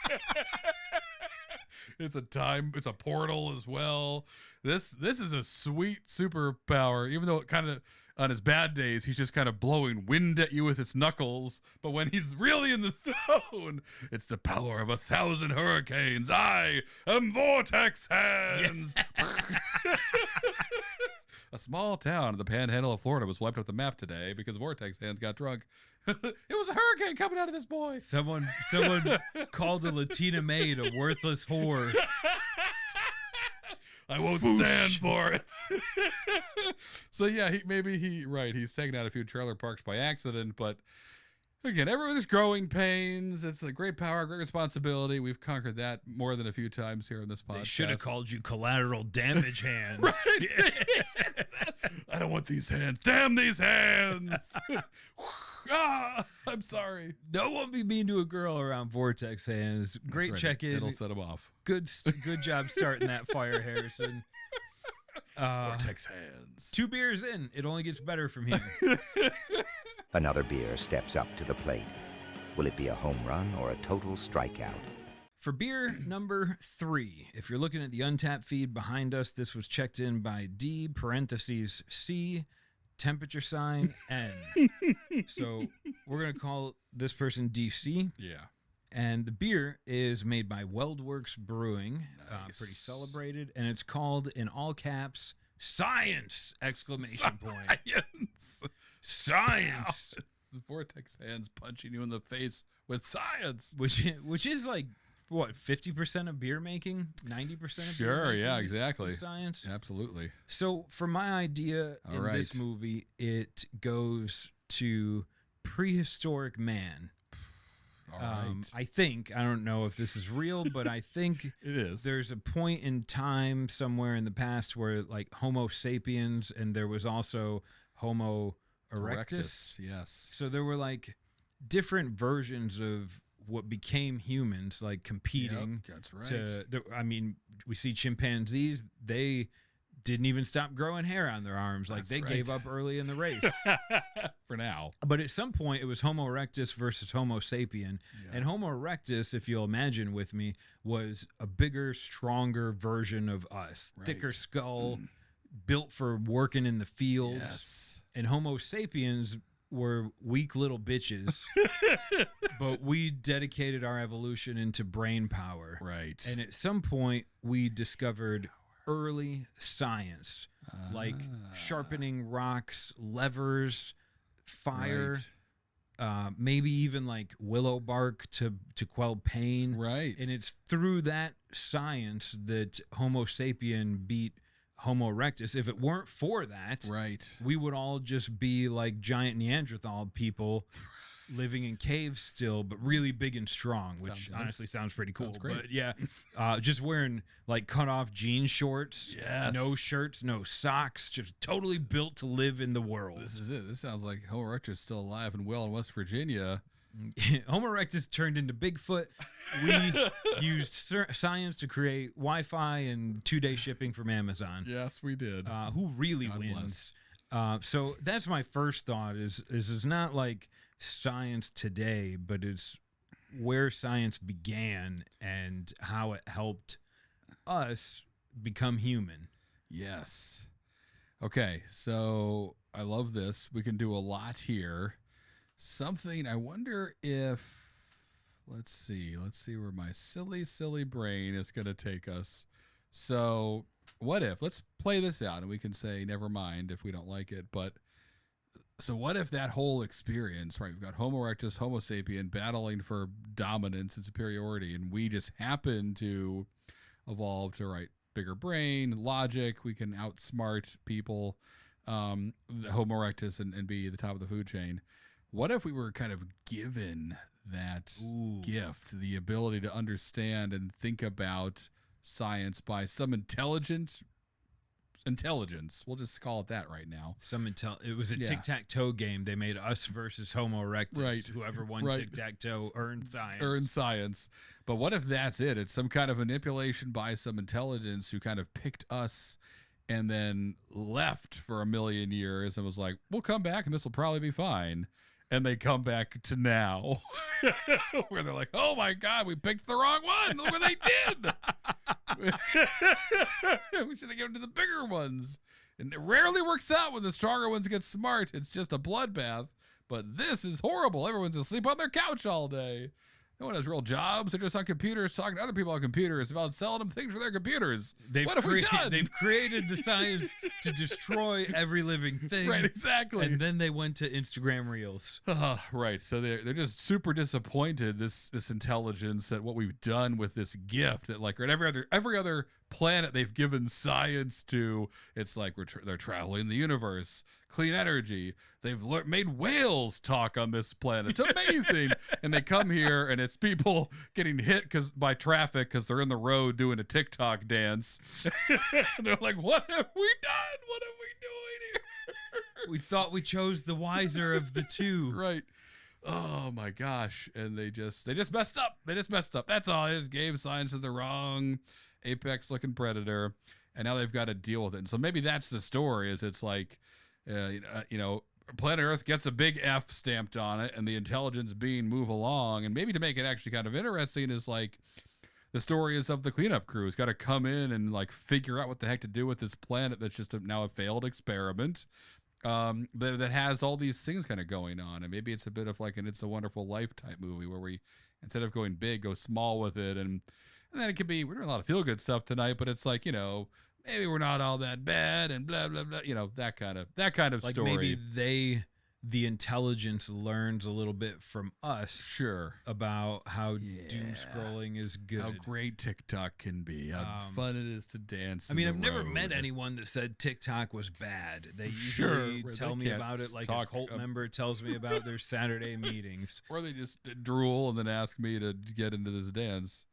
Speaker 2: It's a portal as well. This is a sweet superpower, even though it kind of, on his bad days, he's just kind of blowing wind at you with his knuckles. But when he's really in the zone, it's the power of 1,000 hurricanes. I am Vortex Hands. Yeah. A small town in the panhandle of Florida was wiped off the map today because Vortex Hands got drunk. It was a hurricane coming out of this boy.
Speaker 1: Someone called a Latina maid a worthless whore.
Speaker 2: I won't stand for it. So yeah, he's taken out a few trailer parks by accident, but again, everyone's growing pains. It's a great power, great responsibility. We've conquered that more than a few times here in this podcast.
Speaker 1: They should have called you collateral damage hands.
Speaker 2: Right. I don't want these hands. Damn these hands. I'm sorry.
Speaker 1: No one be mean to a girl around Vortex Hands. Great check-in.
Speaker 2: It'll set them off.
Speaker 1: Good job starting that fire, Harrison.
Speaker 2: Vortex Hands.
Speaker 1: 2 beers in. It only gets better from here.
Speaker 3: Another beer steps up to the plate. Will it be a home run or a total strikeout?
Speaker 1: For beer number 3, if you're looking at the Untapped feed behind us, this was checked in by D parentheses C temperature sign N. So we're going to call this person DC.
Speaker 2: Yeah.
Speaker 1: And the beer is made by Weldworks Brewing, pretty celebrated, and it's called, in all caps, Science! Exclamation point. Science!
Speaker 2: Vortex Hands punching you in the face with science.
Speaker 1: Which is like, what, 50% of beer making? 90% of beer
Speaker 2: Sure,
Speaker 1: making
Speaker 2: yeah,
Speaker 1: is
Speaker 2: exactly.
Speaker 1: Science?
Speaker 2: Absolutely.
Speaker 1: So for my idea in this movie, it goes to prehistoric man.
Speaker 2: All right.
Speaker 1: I think, I don't know if this is real, but I think
Speaker 2: it is.
Speaker 1: There's a point in time somewhere in the past where like Homo sapiens and there was also Homo erectus.
Speaker 2: Yes.
Speaker 1: So there were like different versions of what became humans, like competing.
Speaker 2: Yep, that's right.
Speaker 1: I mean, we see chimpanzees, they didn't even stop growing hair on their arms. Like, they gave up early in the race.
Speaker 2: For now.
Speaker 1: But at some point, it was Homo erectus versus Homo sapien.
Speaker 2: Yeah.
Speaker 1: And Homo erectus, if you'll imagine with me, was a bigger, stronger version of us.
Speaker 2: Right.
Speaker 1: Thicker skull, built for working in the fields.
Speaker 2: Yes.
Speaker 1: And Homo sapiens were weak little bitches. But we dedicated our evolution into brain power.
Speaker 2: Right.
Speaker 1: And at some point, we discovered early science, like sharpening rocks, levers, fire, maybe even like willow bark to quell pain.
Speaker 2: Right.
Speaker 1: And it's through that science that Homo sapien beat Homo erectus. If it weren't for that,
Speaker 2: Right.
Speaker 1: we would all just be like giant Neanderthal people living in caves still, but really big and strong, which honestly sounds pretty cool.
Speaker 2: Sounds great.
Speaker 1: But yeah, just wearing like cut off jean shorts, no shirts, no socks, just totally built to live in the world.
Speaker 2: This is it. This sounds like Homo erectus is still alive and well in West Virginia.
Speaker 1: Homo erectus turned into Bigfoot. We used science to create Wi-Fi and 2-day shipping from Amazon.
Speaker 2: Yes, we did.
Speaker 1: Who really
Speaker 2: God
Speaker 1: wins? So that's my first thought. Is not like science today, but it's where science began and how it helped us become human.
Speaker 2: Yes. Okay, so I love this. We can do a lot here. Something I wonder if let's see where my silly brain is going to take us. So, what if, let's play this out and we can say never mind if we don't like it, but so what if that whole experience, right? We've got Homo erectus, Homo sapien battling for dominance and superiority, and we just happen to evolve to, right, bigger brain, logic. We can outsmart people, the Homo erectus, and be the top of the food chain. What if we were kind of given that gift, the ability to understand and think about science by some intelligence? We'll just call it that right now.
Speaker 1: It was a tic-tac-toe game. They made us versus Homo erectus.
Speaker 2: Right.
Speaker 1: Whoever won tic-tac-toe earned science.
Speaker 2: But what if that's it? It's some kind of manipulation by some intelligence who kind of picked us and then left for 1 million years and was like, we'll come back and this will probably be fine. And they come back to now where they're like, oh my God, we picked the wrong one. Look what they did. We should have given to the bigger ones. And it rarely works out when the stronger ones get smart. It's just a bloodbath. But this is horrible. Everyone's asleep on their couch all day. No one has real jobs. They're just on computers talking to other people on computers about selling them things for their computers. What have we done?
Speaker 1: They've created the science to destroy every living thing.
Speaker 2: Right, exactly.
Speaker 1: And then they went to Instagram Reels.
Speaker 2: Right. So they're just super disappointed, this intelligence, at what we've done with this gift. That, like, right, every other planet they've given science to, it's like they're traveling the universe, clean energy. They've made whales talk on this planet. It's amazing. And they come here and it's people getting hit by traffic because they're in the road doing a TikTok dance. They're like, what have we done? What are we doing here?
Speaker 1: We thought we chose the wiser of the two.
Speaker 2: Right. Oh my gosh. And they just messed up. That's all. They just gave science to the wrong apex looking predator. And now they've got to deal with it. And so maybe that's the story, is it's like, planet Earth gets a big F stamped on it and the intelligence being move along. And maybe to make it actually kind of interesting is like the story is of the cleanup crew who's got to come in and like figure out what the heck to do with this planet that's just now a failed experiment that has all these things kind of going on. And maybe it's a bit of like an It's a Wonderful Life type movie where we, instead of going big, go small with it. And then it could be, we're doing a lot of feel good stuff tonight, but it's like, maybe we're not all that bad and blah, blah, blah, that kind of
Speaker 1: like
Speaker 2: story.
Speaker 1: Maybe the intelligence learns a little bit from us.
Speaker 2: Sure.
Speaker 1: About how doom scrolling is good.
Speaker 2: How great TikTok can be. How fun it is to dance.
Speaker 1: I've never met anyone that said TikTok was bad. They usually tell me about it like a cult member tells me about their Saturday meetings.
Speaker 2: Or they just drool and then ask me to get into this dance.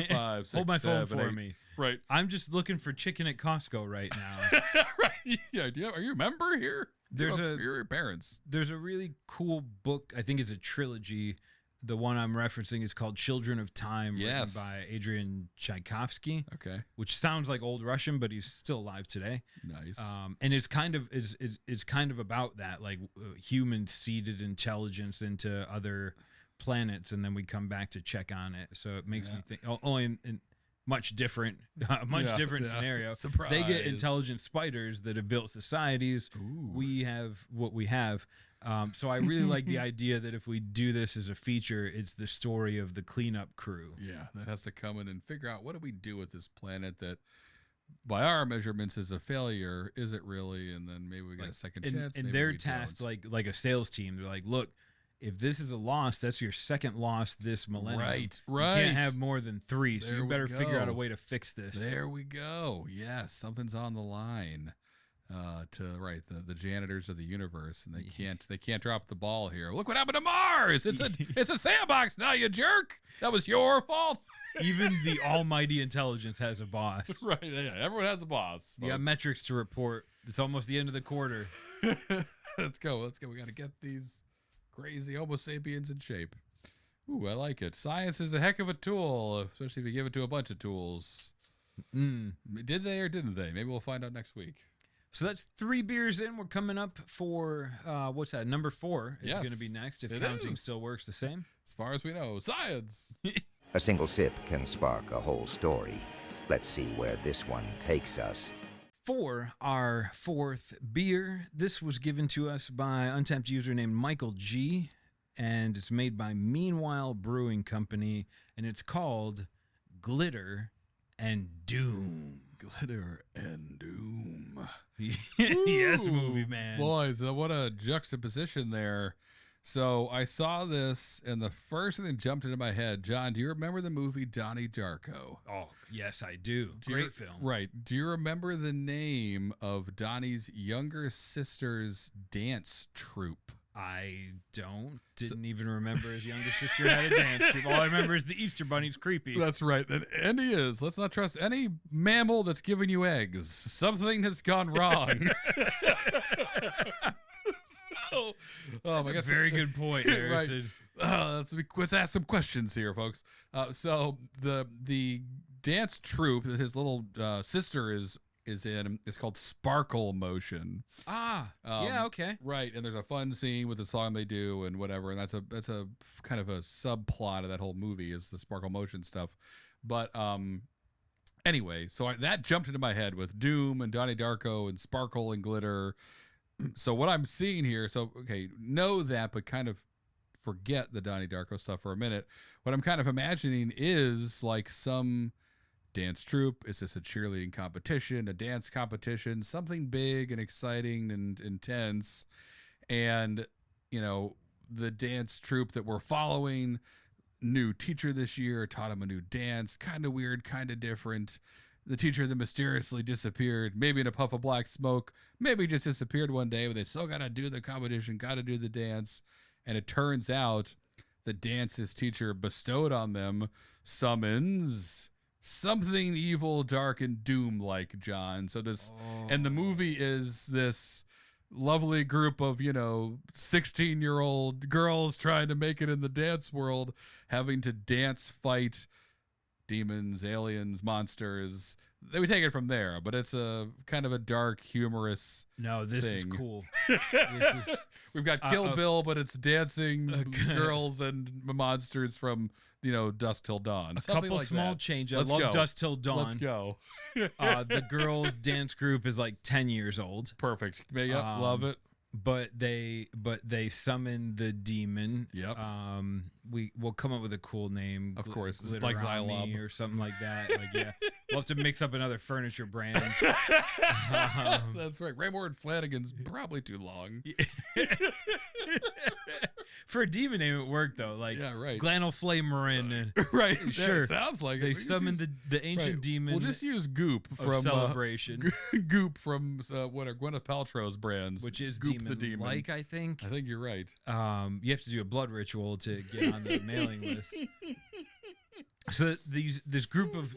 Speaker 2: 5, 6,
Speaker 1: Hold my phone
Speaker 2: 7,
Speaker 1: for
Speaker 2: 8.
Speaker 1: me.
Speaker 2: Right.
Speaker 1: I'm just looking for chicken at Costco right now.
Speaker 2: Right. Yeah. Are you a member here? You're your parents.
Speaker 1: There's a really cool book. I think it's a trilogy The one I'm referencing is called Children of Time,
Speaker 2: Yes.
Speaker 1: written by Adrian Tchaikovsky,
Speaker 2: Okay.
Speaker 1: which sounds like old Russian, but he's still alive today.
Speaker 2: Nice.
Speaker 1: And it's kind of about that, like human seeded intelligence into other planets, and then we come back to check on it. So it makes me think. Only in much different, different scenario.
Speaker 2: Surprise.
Speaker 1: They get intelligent spiders that have built societies.
Speaker 2: Ooh.
Speaker 1: We have what we have. So I really like the idea that if we do this as a feature, it's the story of the cleanup crew.
Speaker 2: Yeah, that has to come in and figure out, what do we do with this planet that, by our measurements, is a failure? Is it really? And then maybe we get a second chance.
Speaker 1: And
Speaker 2: maybe
Speaker 1: they're
Speaker 2: we
Speaker 1: tasked
Speaker 2: don't.
Speaker 1: like a sales team. They're like, look, if this is a loss, that's your second loss this millennium.
Speaker 2: Right.
Speaker 1: You can't have more than 3, so
Speaker 2: There
Speaker 1: you
Speaker 2: we
Speaker 1: figure out a
Speaker 2: go.
Speaker 1: way to fix this.
Speaker 2: There we go. Yes, something's on the line. The janitors of the universe, and they can't drop the ball here. Look what happened to Mars. It's a sandbox now, you jerk. That was your fault.
Speaker 1: Even the almighty intelligence has a boss.
Speaker 2: Right. Yeah, everyone has a boss.
Speaker 1: You got
Speaker 2: folks.
Speaker 1: metrics to report. It's almost the end of the quarter.
Speaker 2: Let's go. We got to get these crazy Homo sapiens in shape. Ooh, I like it. Science is a heck of a tool, especially if you give it to a bunch of tools. Did they or didn't they? Maybe we'll find out next week.
Speaker 1: So that's 3 beers in. We're coming up for, what's that? Number 4 is
Speaker 2: Yes,
Speaker 1: going to be next, if
Speaker 2: it
Speaker 1: counting
Speaker 2: is.
Speaker 1: still works the same.
Speaker 2: As far as we know, science.
Speaker 3: A single sip can spark a whole story. Let's see where this one takes us.
Speaker 1: For our 4th beer, this was given to us by untapped user named Michael G, and it's made by Meanwhile Brewing Company, and it's called Glitter and Doom.
Speaker 2: Glitter and doom.
Speaker 1: Yes, movie man.
Speaker 2: Boys, what a juxtaposition there. So I saw this, and the first thing that jumped into my head, John, do you remember the movie Donnie Darko?
Speaker 1: Oh, yes, I do. Great film.
Speaker 2: Right. Do you remember the name of Donnie's younger sister's dance troupe?
Speaker 1: I didn't even remember his younger sister had a dance troupe. All I remember is the Easter Bunny's creepy.
Speaker 2: That's right. And he is. Let's not trust any mammal that's giving you eggs. Something has gone wrong.
Speaker 1: My God, very good point there.
Speaker 2: Right. Let's ask some questions here, folks. So the dance troupe that his little sister is in is called Sparkle Motion.
Speaker 1: Yeah, okay.
Speaker 2: Right, and there's a fun scene with the song they do and whatever, and that's a kind of a subplot of that whole movie is the Sparkle Motion stuff. But anyway, so that jumped into my head with Doom and Donnie Darko and Sparkle and Glitter. So what I'm seeing here, know that, but kind of forget the Donnie Darko stuff for a minute. What I'm kind of imagining is like some dance troupe. Is this a cheerleading competition, a dance competition, something big and exciting and intense? And, the dance troupe that we're following, new teacher this year, taught him a new dance, kind of weird, kind of different. The teacher that mysteriously disappeared, maybe in a puff of black smoke, maybe just disappeared one day, but they still got to do the competition, got to do the dance. And it turns out the dance his teacher bestowed on them summons something evil, dark, and doom-like, John. So and the movie is this lovely group of 16-year-old girls trying to make it in the dance world, having to dance fight demons, aliens, monsters. We take it from there, but it's a kind of a dark, humorous
Speaker 1: this
Speaker 2: thing.
Speaker 1: is cool.
Speaker 2: We've got Kill Bill, but it's dancing girls and monsters from Dusk Till Dawn.
Speaker 1: A
Speaker 2: Something
Speaker 1: couple
Speaker 2: like
Speaker 1: small
Speaker 2: that.
Speaker 1: changes.
Speaker 2: Let's
Speaker 1: I love
Speaker 2: go.
Speaker 1: Dusk Till Dawn.
Speaker 2: Let's go.
Speaker 1: The girls' dance group is like 10 years old.
Speaker 2: Perfect. Yep, love it.
Speaker 1: But they summon the demon.
Speaker 2: Yep.
Speaker 1: We'll come up with a cool name.
Speaker 2: Of course, it's
Speaker 1: Glitter
Speaker 2: like
Speaker 1: on Me
Speaker 2: Xylob
Speaker 1: or something like that. We'll have to mix up another furniture brand.
Speaker 2: That's right. Raymore and Flanagan's probably too long.
Speaker 1: For a demon name, it worked though.
Speaker 2: Yeah, right.
Speaker 1: Glanoflamerin.
Speaker 2: Right.
Speaker 1: Sure.
Speaker 2: It sounds like
Speaker 1: They
Speaker 2: it.
Speaker 1: summoned the ancient demon.
Speaker 2: We'll just use Goop
Speaker 1: of
Speaker 2: from
Speaker 1: Celebration,
Speaker 2: Goop from what are Gwyneth Paltrow's brands,
Speaker 1: which is
Speaker 2: Goop
Speaker 1: demon
Speaker 2: the Demon.
Speaker 1: like, I think.
Speaker 2: I think you're right.
Speaker 1: You have to do a blood ritual to get on the mailing list. So this group of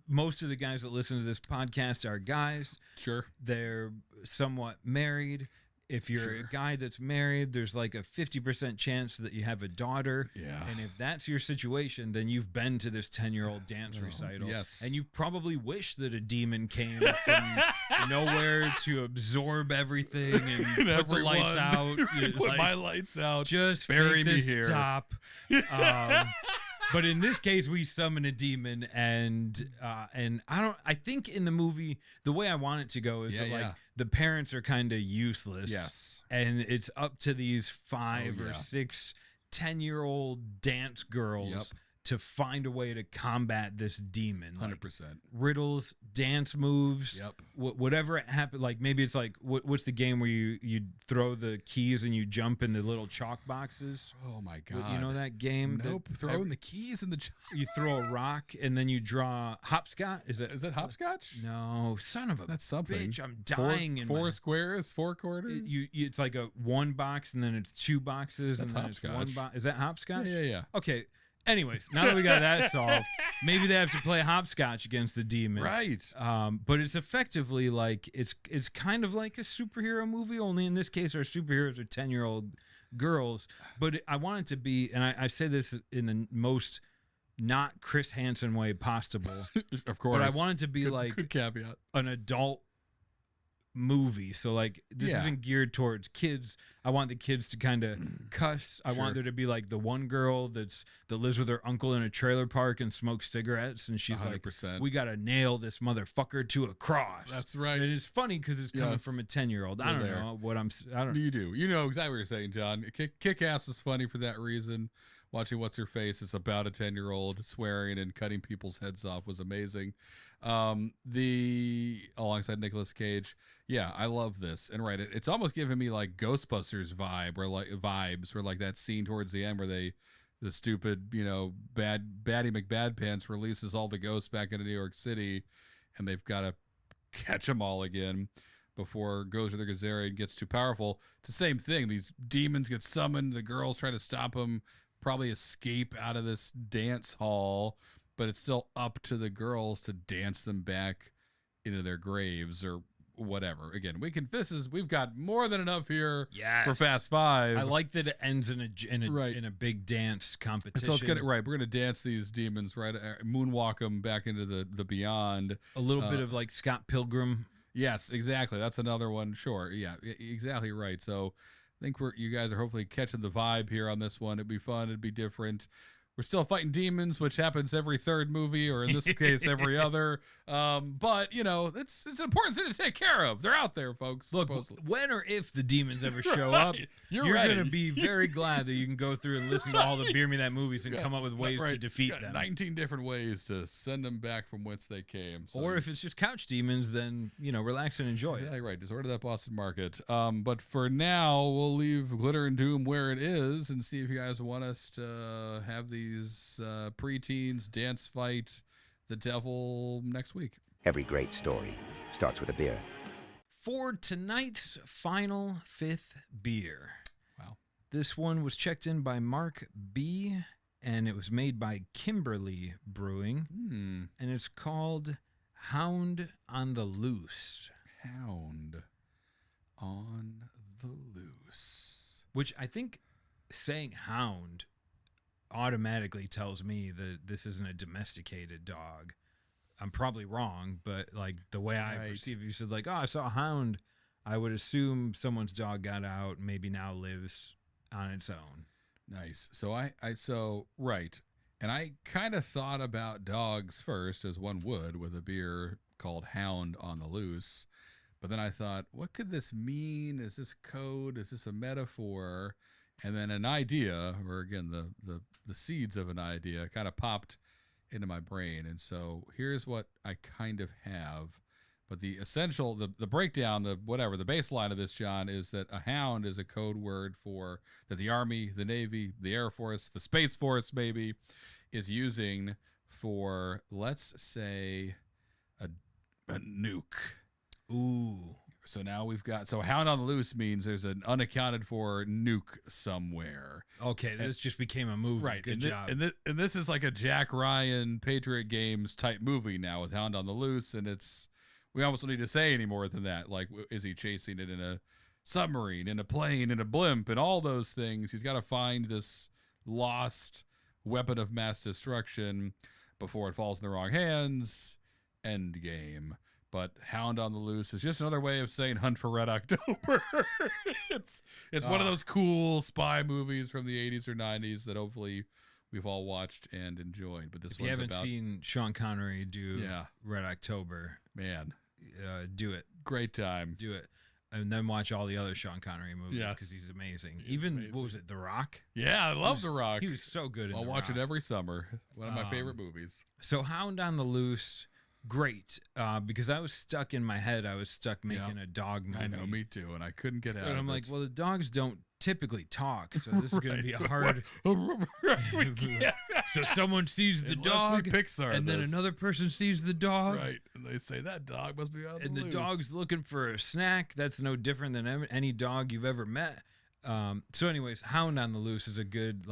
Speaker 1: most of the guys that listen to this podcast are guys.
Speaker 2: Sure.
Speaker 1: They're somewhat married. if you're a guy that's married, there's like a 50% chance that you have a daughter.
Speaker 2: Yeah.
Speaker 1: And if that's your situation, then you've been to this 10-year-old dance recital.
Speaker 2: Yes.
Speaker 1: And you've probably wished that a demon came from nowhere to absorb everything and put the lights out.
Speaker 2: Put my lights out.
Speaker 1: Just
Speaker 2: bury me
Speaker 1: this
Speaker 2: here.
Speaker 1: Stop. But in this case, we summon a demon, and I think in the movie, the way I want it to go is that like the parents are kind of useless.
Speaker 2: Yes.
Speaker 1: And it's up to these 5 or 6 10-year-old dance girls to find a way to combat this demon.
Speaker 2: 100%.
Speaker 1: Riddles, dance moves, whatever happened. Like maybe it's like what's the game where you throw the keys and you jump in the little chalk boxes?
Speaker 2: Oh my god!
Speaker 1: You know that game?
Speaker 2: Nope. Throwing the keys in the
Speaker 1: you throw a rock and then you draw hopscotch. Is it
Speaker 2: hopscotch?
Speaker 1: No, son of a
Speaker 2: that's something.
Speaker 1: Bitch, I'm dying.
Speaker 2: Four squares, 4 quarters.
Speaker 1: It's like a 1 box and then it's 2 boxes.
Speaker 2: That's
Speaker 1: and then
Speaker 2: hopscotch.
Speaker 1: It's 1 box. Is that hopscotch?
Speaker 2: Yeah.
Speaker 1: Okay. Anyways, now that we got that solved, maybe they have to play hopscotch against the demon.
Speaker 2: Right.
Speaker 1: But it's effectively like it's kind of like a superhero movie, only in this case our superheroes are 10-year-old girls. But I want it to be, and I say this in the most not Chris Hansen way possible.
Speaker 2: Of course.
Speaker 1: But I want it to be
Speaker 2: good caveat.
Speaker 1: An adult movie. So like this isn't geared towards kids. I want the kids to kind of cuss. I want there to be like the one girl that lives with her uncle in a trailer park and smokes cigarettes, and she's
Speaker 2: 100%.
Speaker 1: like, we gotta nail this motherfucker to a cross.
Speaker 2: That's right.
Speaker 1: And it's funny because it's coming from a 10-year-old. I don't know what I don't
Speaker 2: You do. You know exactly what you're saying, John. Kick-Ass is funny for that reason. Watching What's Her Face, it's about a 10-year-old swearing and cutting people's heads off was amazing. Alongside Nicolas Cage, I love this. And right, it's almost giving me like Ghostbusters vibes, where like that scene towards the end where the stupid, Baddie McBadpants releases all the ghosts back into New York City, and they've got to catch them all again before Gozer the Gazarian gets too powerful. It's the same thing. These demons get summoned. The girls try to stop them. Probably escape out of this dance hall, but it's still up to the girls to dance them back into their graves or whatever. Again, we've got more than enough here for Fast Five.
Speaker 1: I like that it ends in a big dance competition.
Speaker 2: So it's gonna we're gonna dance these demons, right? Moonwalk them back into the beyond.
Speaker 1: A little bit of like Scott Pilgrim.
Speaker 2: Yes, exactly. That's another one. Sure. Yeah, exactly right. So I think you guys are hopefully catching the vibe here on this one. It'd be fun. It'd be different. We're still fighting demons, which happens every third movie, or in this case, every other. But it's an important thing to take care of. They're out there, folks.
Speaker 1: Look, when or if the demons ever show up, you're going to be very glad that you can go through and listen to all the Beer Me That movies and come up with ways to defeat them.
Speaker 2: 19 different ways to send them back from whence they came. So.
Speaker 1: Or if it's just couch demons, then relax and enjoy it.
Speaker 2: Yeah, right. Just order that Boston Market. But for now, we'll leave Glitter and Doom where it is and see if you guys want us to have these preteens dance fight the devil next week.
Speaker 3: Every great story starts with a beer.
Speaker 1: For tonight's final 5th beer.
Speaker 2: Wow.
Speaker 1: This one was checked in by Mark B, and it was made by Kimberly Brewing. And it's called Hound on the Loose.
Speaker 2: Hound on the Loose.
Speaker 1: Which I think saying hound automatically tells me that this isn't a domesticated dog. I'm probably wrong, but like the way I perceive it, you said like, oh, I saw a hound, I would assume someone's dog got out, maybe now lives on its own.
Speaker 2: Nice. So right. And I kind of thought about dogs first, as one would with a beer called Hound on the Loose. But then I thought, what could this mean? Is this code? Is this a metaphor? And then an idea, or again, the seeds of an idea kind of popped into my brain. And so here's what I kind of have. But the essential, the breakdown, the baseline of this, John, is that a hound is a code word for that the Army, the Navy, the Air Force, the Space Force maybe is using for, let's say, a nuke.
Speaker 1: Ooh.
Speaker 2: So now we've got, Hound on the Loose means there's an unaccounted for nuke somewhere.
Speaker 1: Okay, this just became a movie.
Speaker 2: Right.
Speaker 1: Good job.
Speaker 2: And this is like a Jack Ryan Patriot Games type movie now with Hound on the Loose, and we almost don't need to say any more than that. Like, is he chasing it in a submarine and a plane and a blimp and all those things. He's got to find this lost weapon of mass destruction before it falls in the wrong hands. End game. But Hound on the Loose is just another way of saying Hunt for Red October. it's one of those cool spy movies from the 80s or 90s that hopefully we've all watched and enjoyed. But this
Speaker 1: if you haven't seen Sean Connery do Red October,
Speaker 2: man,
Speaker 1: do it.
Speaker 2: Great time.
Speaker 1: Do it. And then watch all the other Sean Connery movies because he's amazing. What was it, The Rock?
Speaker 2: Yeah, I love The Rock.
Speaker 1: He was so good in
Speaker 2: I'll watch it every summer. One of my favorite movies.
Speaker 1: So Hound on the Loose, great. Because I was stuck in my head. I was stuck making a dog movie.
Speaker 2: I know, me too. And I couldn't get out of it.
Speaker 1: And I'm like, well, the dogs don't typically talk, so this is going to be a hard. So someone sees the dog,
Speaker 2: Pixar
Speaker 1: and then another person sees the dog,
Speaker 2: right? And they say that dog must be on the loose.
Speaker 1: And the dog's looking for a snack. That's no different than any dog you've ever met. So, anyways, Hound on the Loose is a good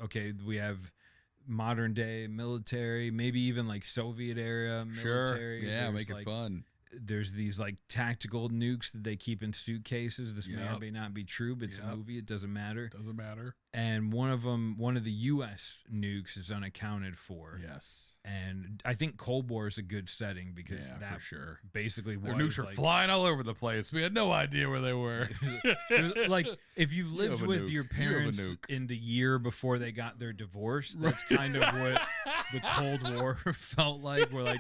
Speaker 1: okay, we have modern day military, maybe even like Soviet era military.
Speaker 2: Sure, yeah, make it fun.
Speaker 1: There's these tactical nukes that they keep in suitcases. This may or may not be true, but it's a movie. It doesn't matter.
Speaker 2: Doesn't matter.
Speaker 1: And one of the U.S. nukes is unaccounted for.
Speaker 2: Yes.
Speaker 1: And I think Cold War is a good setting because that
Speaker 2: for sure.
Speaker 1: basically
Speaker 2: their nukes were flying all over the place. We had no idea where they were.
Speaker 1: If you've lived with your parents in the year before they got their divorce, that's kind of what the Cold War felt like. We're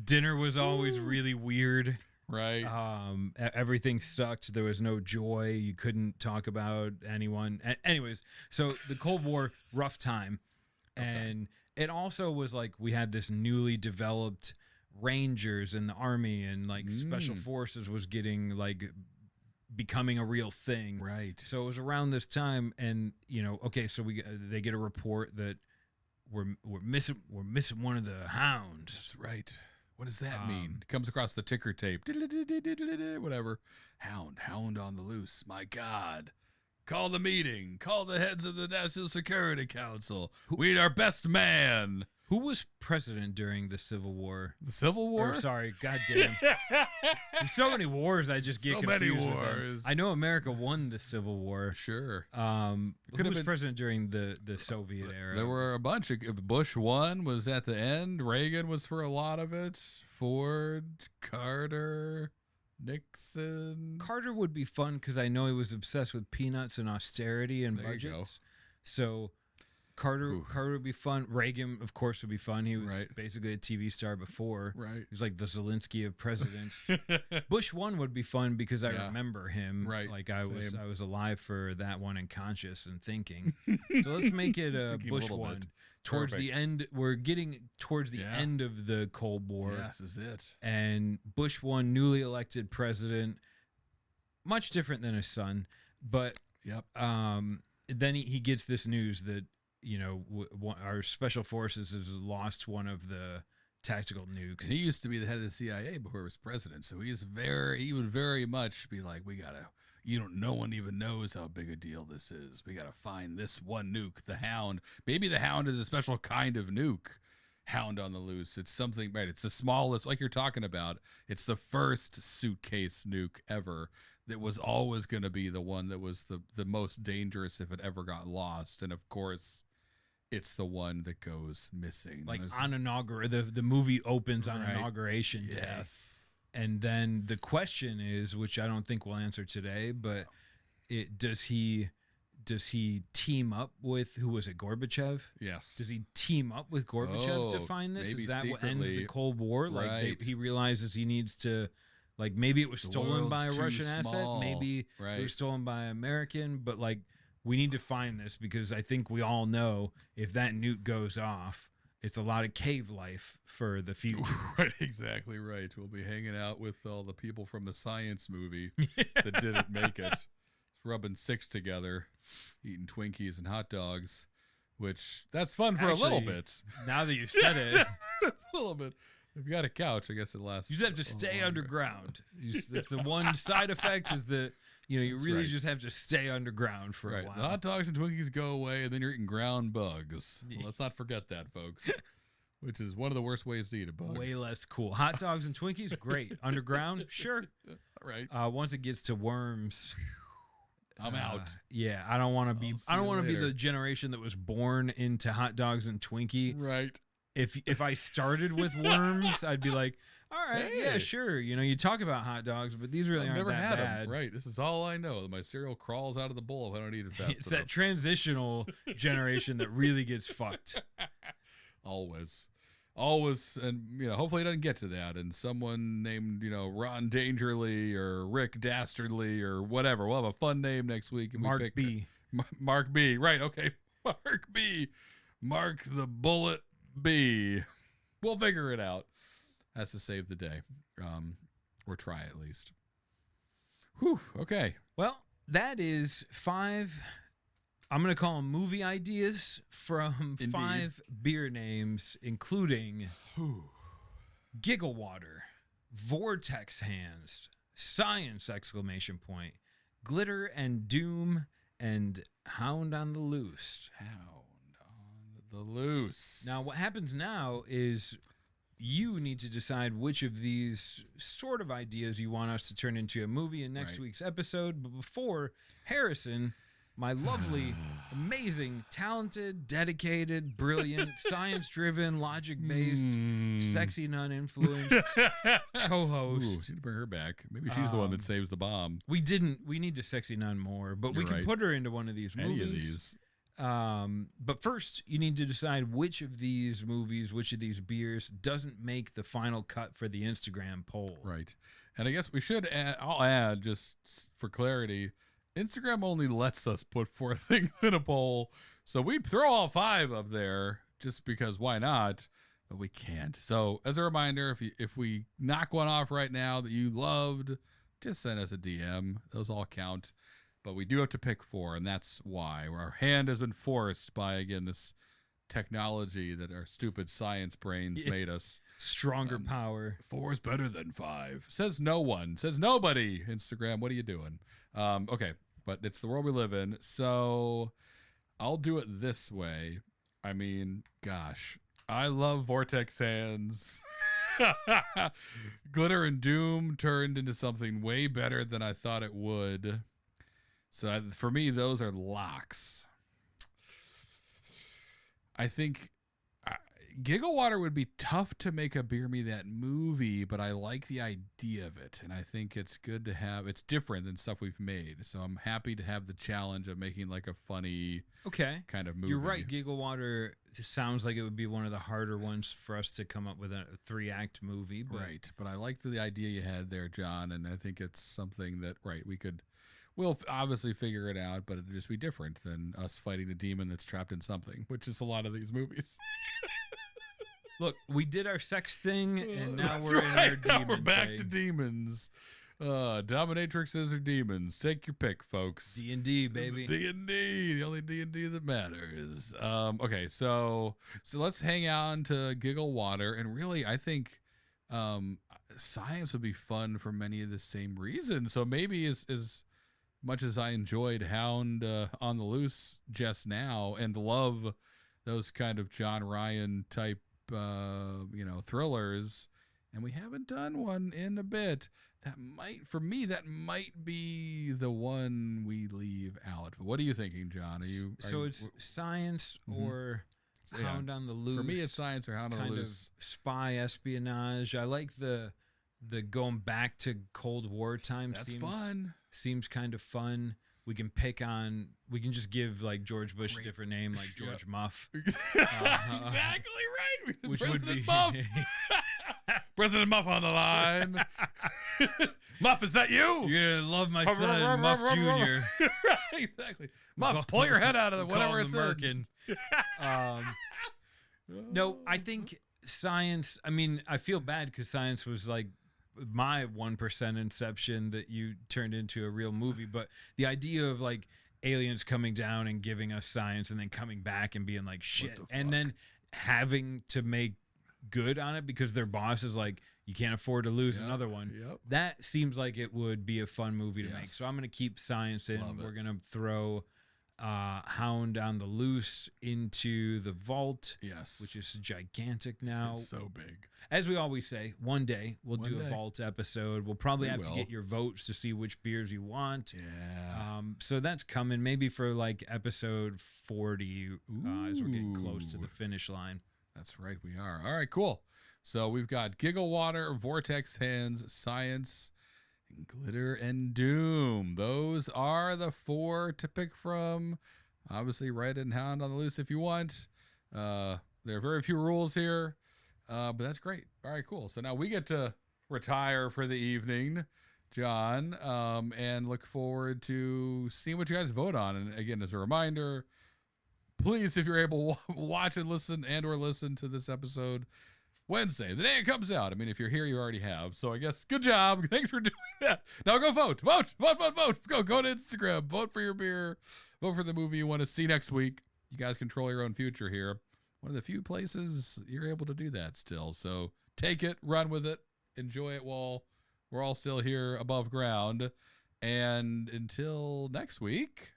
Speaker 1: dinner was always really weird.
Speaker 2: Right.
Speaker 1: Everything sucked. There was no joy. You couldn't talk about anyone. Anyways, so the Cold War, rough time. And it also was we had this newly developed Rangers in the Army, and Special Forces was getting becoming a real thing.
Speaker 2: Right.
Speaker 1: So it was around this time, and so they get a report that we're missing one of the Hounds.
Speaker 2: That's right. What does that mean? It comes across the ticker tape. Whatever. Hound on the Loose. My God. Call the meeting. Call the heads of the National Security Council. We need our best man.
Speaker 1: Who was president during the Civil War?
Speaker 2: The Civil War?
Speaker 1: Sorry, goddamn. There's so many wars, I just get confused.
Speaker 2: So many wars.
Speaker 1: I know America won the Civil War.
Speaker 2: Sure.
Speaker 1: Who was president during the Soviet era?
Speaker 2: There were a bunch. Bush 1 was at the end. Reagan was for a lot of it. Ford, Carter, Nixon.
Speaker 1: Carter would be fun because I know he was obsessed with peanuts and austerity and budgets. So Carter would be fun. Reagan, of course, would be fun. He was basically a TV star before.
Speaker 2: Right. He
Speaker 1: was like the Zelensky of presidents. Bush 1 would be fun because I remember him.
Speaker 2: Right.
Speaker 1: I was alive for that one and conscious and thinking. So let's make it Bush 1. Towards the end, we're getting towards the end of the Cold War.
Speaker 2: Yes, is it.
Speaker 1: And Bush 1, newly elected president, much different than his son, but then he gets this news that our special forces has lost one of the tactical nukes.
Speaker 2: He used to be the head of the CIA before he was president, so he would very much be like, no one even knows how big a deal this is. We got to find this one nuke, the Hound. Maybe the Hound is a special kind of nuke. Hound on the Loose. It's something, right? It's the smallest, like you're talking about. It's the first suitcase nuke ever that was always going to be the one that was the most dangerous if it ever got lost. And of course, it's the one that goes missing.
Speaker 1: On inauguration, the movie opens on inauguration day.
Speaker 2: Yes.
Speaker 1: And then the question is, which I don't think we'll answer today, but does he team up with, who was it, Gorbachev?
Speaker 2: Yes.
Speaker 1: Does he team up with Gorbachev to find this?
Speaker 2: Maybe
Speaker 1: is that
Speaker 2: secretly.
Speaker 1: what ends the Cold War? He realizes he needs to, maybe it was stolen by a Russian asset, maybe it was stolen by an American, but we need to find this because I think we all know if that nuke goes off, it's a lot of cave life for the future.
Speaker 2: Right, exactly right. We'll be hanging out with all the people from the Science movie that didn't make it, rubbing six together, eating Twinkies and hot dogs, which that's fun for a little bit.
Speaker 1: Now that you said it.
Speaker 2: That's a little bit. If you got a couch, I guess it lasts.
Speaker 1: You just have to stay underground. That's the one side effect is that you really just have to stay underground for a while.
Speaker 2: The hot dogs and Twinkies go away, and then you're eating ground bugs. Well, let's not forget that, folks. Which is one of the worst ways to eat a bug.
Speaker 1: Way less cool. Hot dogs and Twinkies, great. Underground, sure.
Speaker 2: Right.
Speaker 1: Once it gets to worms,
Speaker 2: I'm out.
Speaker 1: Yeah, I don't want to be. I don't want to be
Speaker 2: later.
Speaker 1: the generation that was born into hot dogs and Twinkie.
Speaker 2: Right.
Speaker 1: If I started with worms, I'd be like, all right, yeah,
Speaker 2: Hey.
Speaker 1: sure. You know, you talk about hot dogs, but these really
Speaker 2: I've
Speaker 1: aren't
Speaker 2: never
Speaker 1: that
Speaker 2: had
Speaker 1: bad.
Speaker 2: them. Right. This is all I know. My cereal crawls out of the bowl if I don't eat it fast
Speaker 1: It's
Speaker 2: enough.
Speaker 1: that transitional generation that really gets fucked.
Speaker 2: Always. And, hopefully it doesn't get to that. And someone named, Ron Dangerly or Rick Dastardly or whatever. We'll have a fun name next week. And
Speaker 1: Mark
Speaker 2: we pick
Speaker 1: B.
Speaker 2: Mark B. Right. Okay. Mark B. Mark the Bullet B. We'll figure it out. Has to save the day. Or try at least. Whew. Okay.
Speaker 1: Well, that is 5. I'm going to call them movie ideas from
Speaker 2: Indeed.
Speaker 1: 5 beer names, including Giggle Water, Vortex Hands, Science! Glitter and Doom, and Hound on the Loose.
Speaker 2: Hound on the Loose.
Speaker 1: Now, what happens now is you need to decide which of these sort of ideas you want us to turn into a movie in next week's episode. But before, Harrison, my lovely, amazing, talented, dedicated, brilliant, science-driven, logic-based, sexy nun-influenced co-host.
Speaker 2: Need to bring her back. Maybe she's the one that saves the bomb.
Speaker 1: We need to sexy nun more, but we
Speaker 2: You're
Speaker 1: can
Speaker 2: right.
Speaker 1: put her into one of these movies.
Speaker 2: Any of these.
Speaker 1: But first, you need to decide which of these movies, which of these beers doesn't make the final cut for the Instagram poll.
Speaker 2: Right. And I guess we should add, I'll add, just for clarity, Instagram only lets us put 4 things in a poll. So we throw all 5 up there just because why not? But we can't. So as a reminder, if we knock one off right now that you loved, just send us a DM. Those all count. But we do have to pick 4, and that's why. Our hand has been forced by, again, this technology that our stupid science brains made us.
Speaker 1: Stronger power.
Speaker 2: 4 is better than 5. Says no one. Says nobody. Instagram, what are you doing? Okay, but it's the world we live in. So I'll do it this way. I mean, gosh, I love Vortex Hands. Glitter and Doom turned into something way better than I thought it would. So for me, those are locks. I think Giggle Water would be tough to make a Beer Me That movie, but I like the idea of it. And I think it's good to have, it's different than stuff we've made. So I'm happy to have the challenge of making like a funny kind of movie.
Speaker 1: You're right. Giggle Water sounds like it would be one of the harder ones for us to come up with a 3-act movie. But
Speaker 2: Right. But I like the idea you had there, John. And I think it's something that, we'll obviously figure it out, but it'd just be different than us fighting a demon that's trapped in something, which is a lot of these movies.
Speaker 1: Look, we did our sex thing, and now
Speaker 2: That's
Speaker 1: we're in our
Speaker 2: Now
Speaker 1: demon
Speaker 2: we're back
Speaker 1: thing.
Speaker 2: to demons. Dominatrixes or demons. Take your pick, folks.
Speaker 1: D&D, baby.
Speaker 2: D&D, the only D&D that matters. Okay, so let's hang on to Giggle Water, and really, I think science would be fun for many of the same reasons. So maybe as much as I enjoyed Hound on the Loose just now and love those kind of John Ryan type, thrillers, and we haven't done one in a bit, that might be the one we leave out. But what are you thinking, John?
Speaker 1: It's science or Hound on the Loose.
Speaker 2: For me, it's science or Hound on the
Speaker 1: kind
Speaker 2: Loose.
Speaker 1: of spy espionage. I like the going back to Cold War times.
Speaker 2: That's fun.
Speaker 1: Seems kind of fun. We can just give like George Bush a different name, like George Muff.
Speaker 2: Exactly right.
Speaker 1: Which
Speaker 2: President
Speaker 1: would be
Speaker 2: Muff. President Muff on the line. Muff, is that you?
Speaker 1: You're gonna love my son, Muff Jr.
Speaker 2: Exactly. Muff, pull your head out of whatever it's
Speaker 1: in. No, I think science. I mean, I feel bad because science was like my 1% inception that you turned into a real movie. But the idea of like aliens coming down and giving us science and then coming back and being like shit, and then having to make good on it because their boss is like, you can't afford to lose another one.
Speaker 2: Yep.
Speaker 1: That seems like it would be a fun movie to make. So I'm going to keep science in. We're going to throw Hound on the loose into the vault.
Speaker 2: Yes.
Speaker 1: Which is gigantic now.
Speaker 2: It's so big.
Speaker 1: As we always say, one day we'll do a vault episode. We'll probably have to get your votes to see which beers you want.
Speaker 2: Yeah.
Speaker 1: So that's coming maybe for like episode 40 as we're getting close to the finish line.
Speaker 2: That's right, we are. All right, cool. So we've got Giggle Water, Vortex Hands, Science, and Glitter and Doom. Those are the 4 to pick from. Obviously, Red and Hound on the loose if you want. There are very few rules here, but that's great. All right, cool. So now we get to retire for the evening, John, and look forward to seeing what you guys vote on. And again, as a reminder, please, if you're able, watch and listen or listen to this episode Wednesday, the day it comes out. I mean, if you're here, you already have. So I guess good job. Thanks for doing that. Now go vote. Go to Instagram. Vote for your beer. Vote for the movie you want to see next week. You guys control your own future here. One of the few places you're able to do that still. So take it, run with it, enjoy it while we're all still here above ground. And until next week,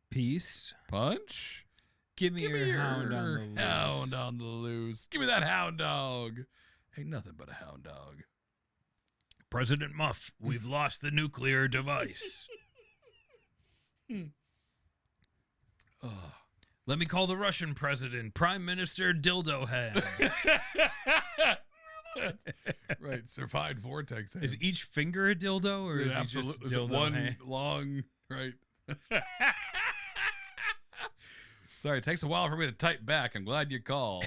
Speaker 1: peace.
Speaker 2: Punch.
Speaker 1: Give me your hound on the loose.
Speaker 2: Hound on the loose. Give me that hound dog. Ain't nothing but a hound dog.
Speaker 1: President Muff, we've lost the nuclear device. Let me call the Russian president, Prime Minister Dildo Hands.
Speaker 2: Right, survived Vortex Hands.
Speaker 1: Is each finger a dildo, or is he just dildo
Speaker 2: one
Speaker 1: hand?
Speaker 2: long, right? Sorry, it takes a while for me to type back. I'm glad you called.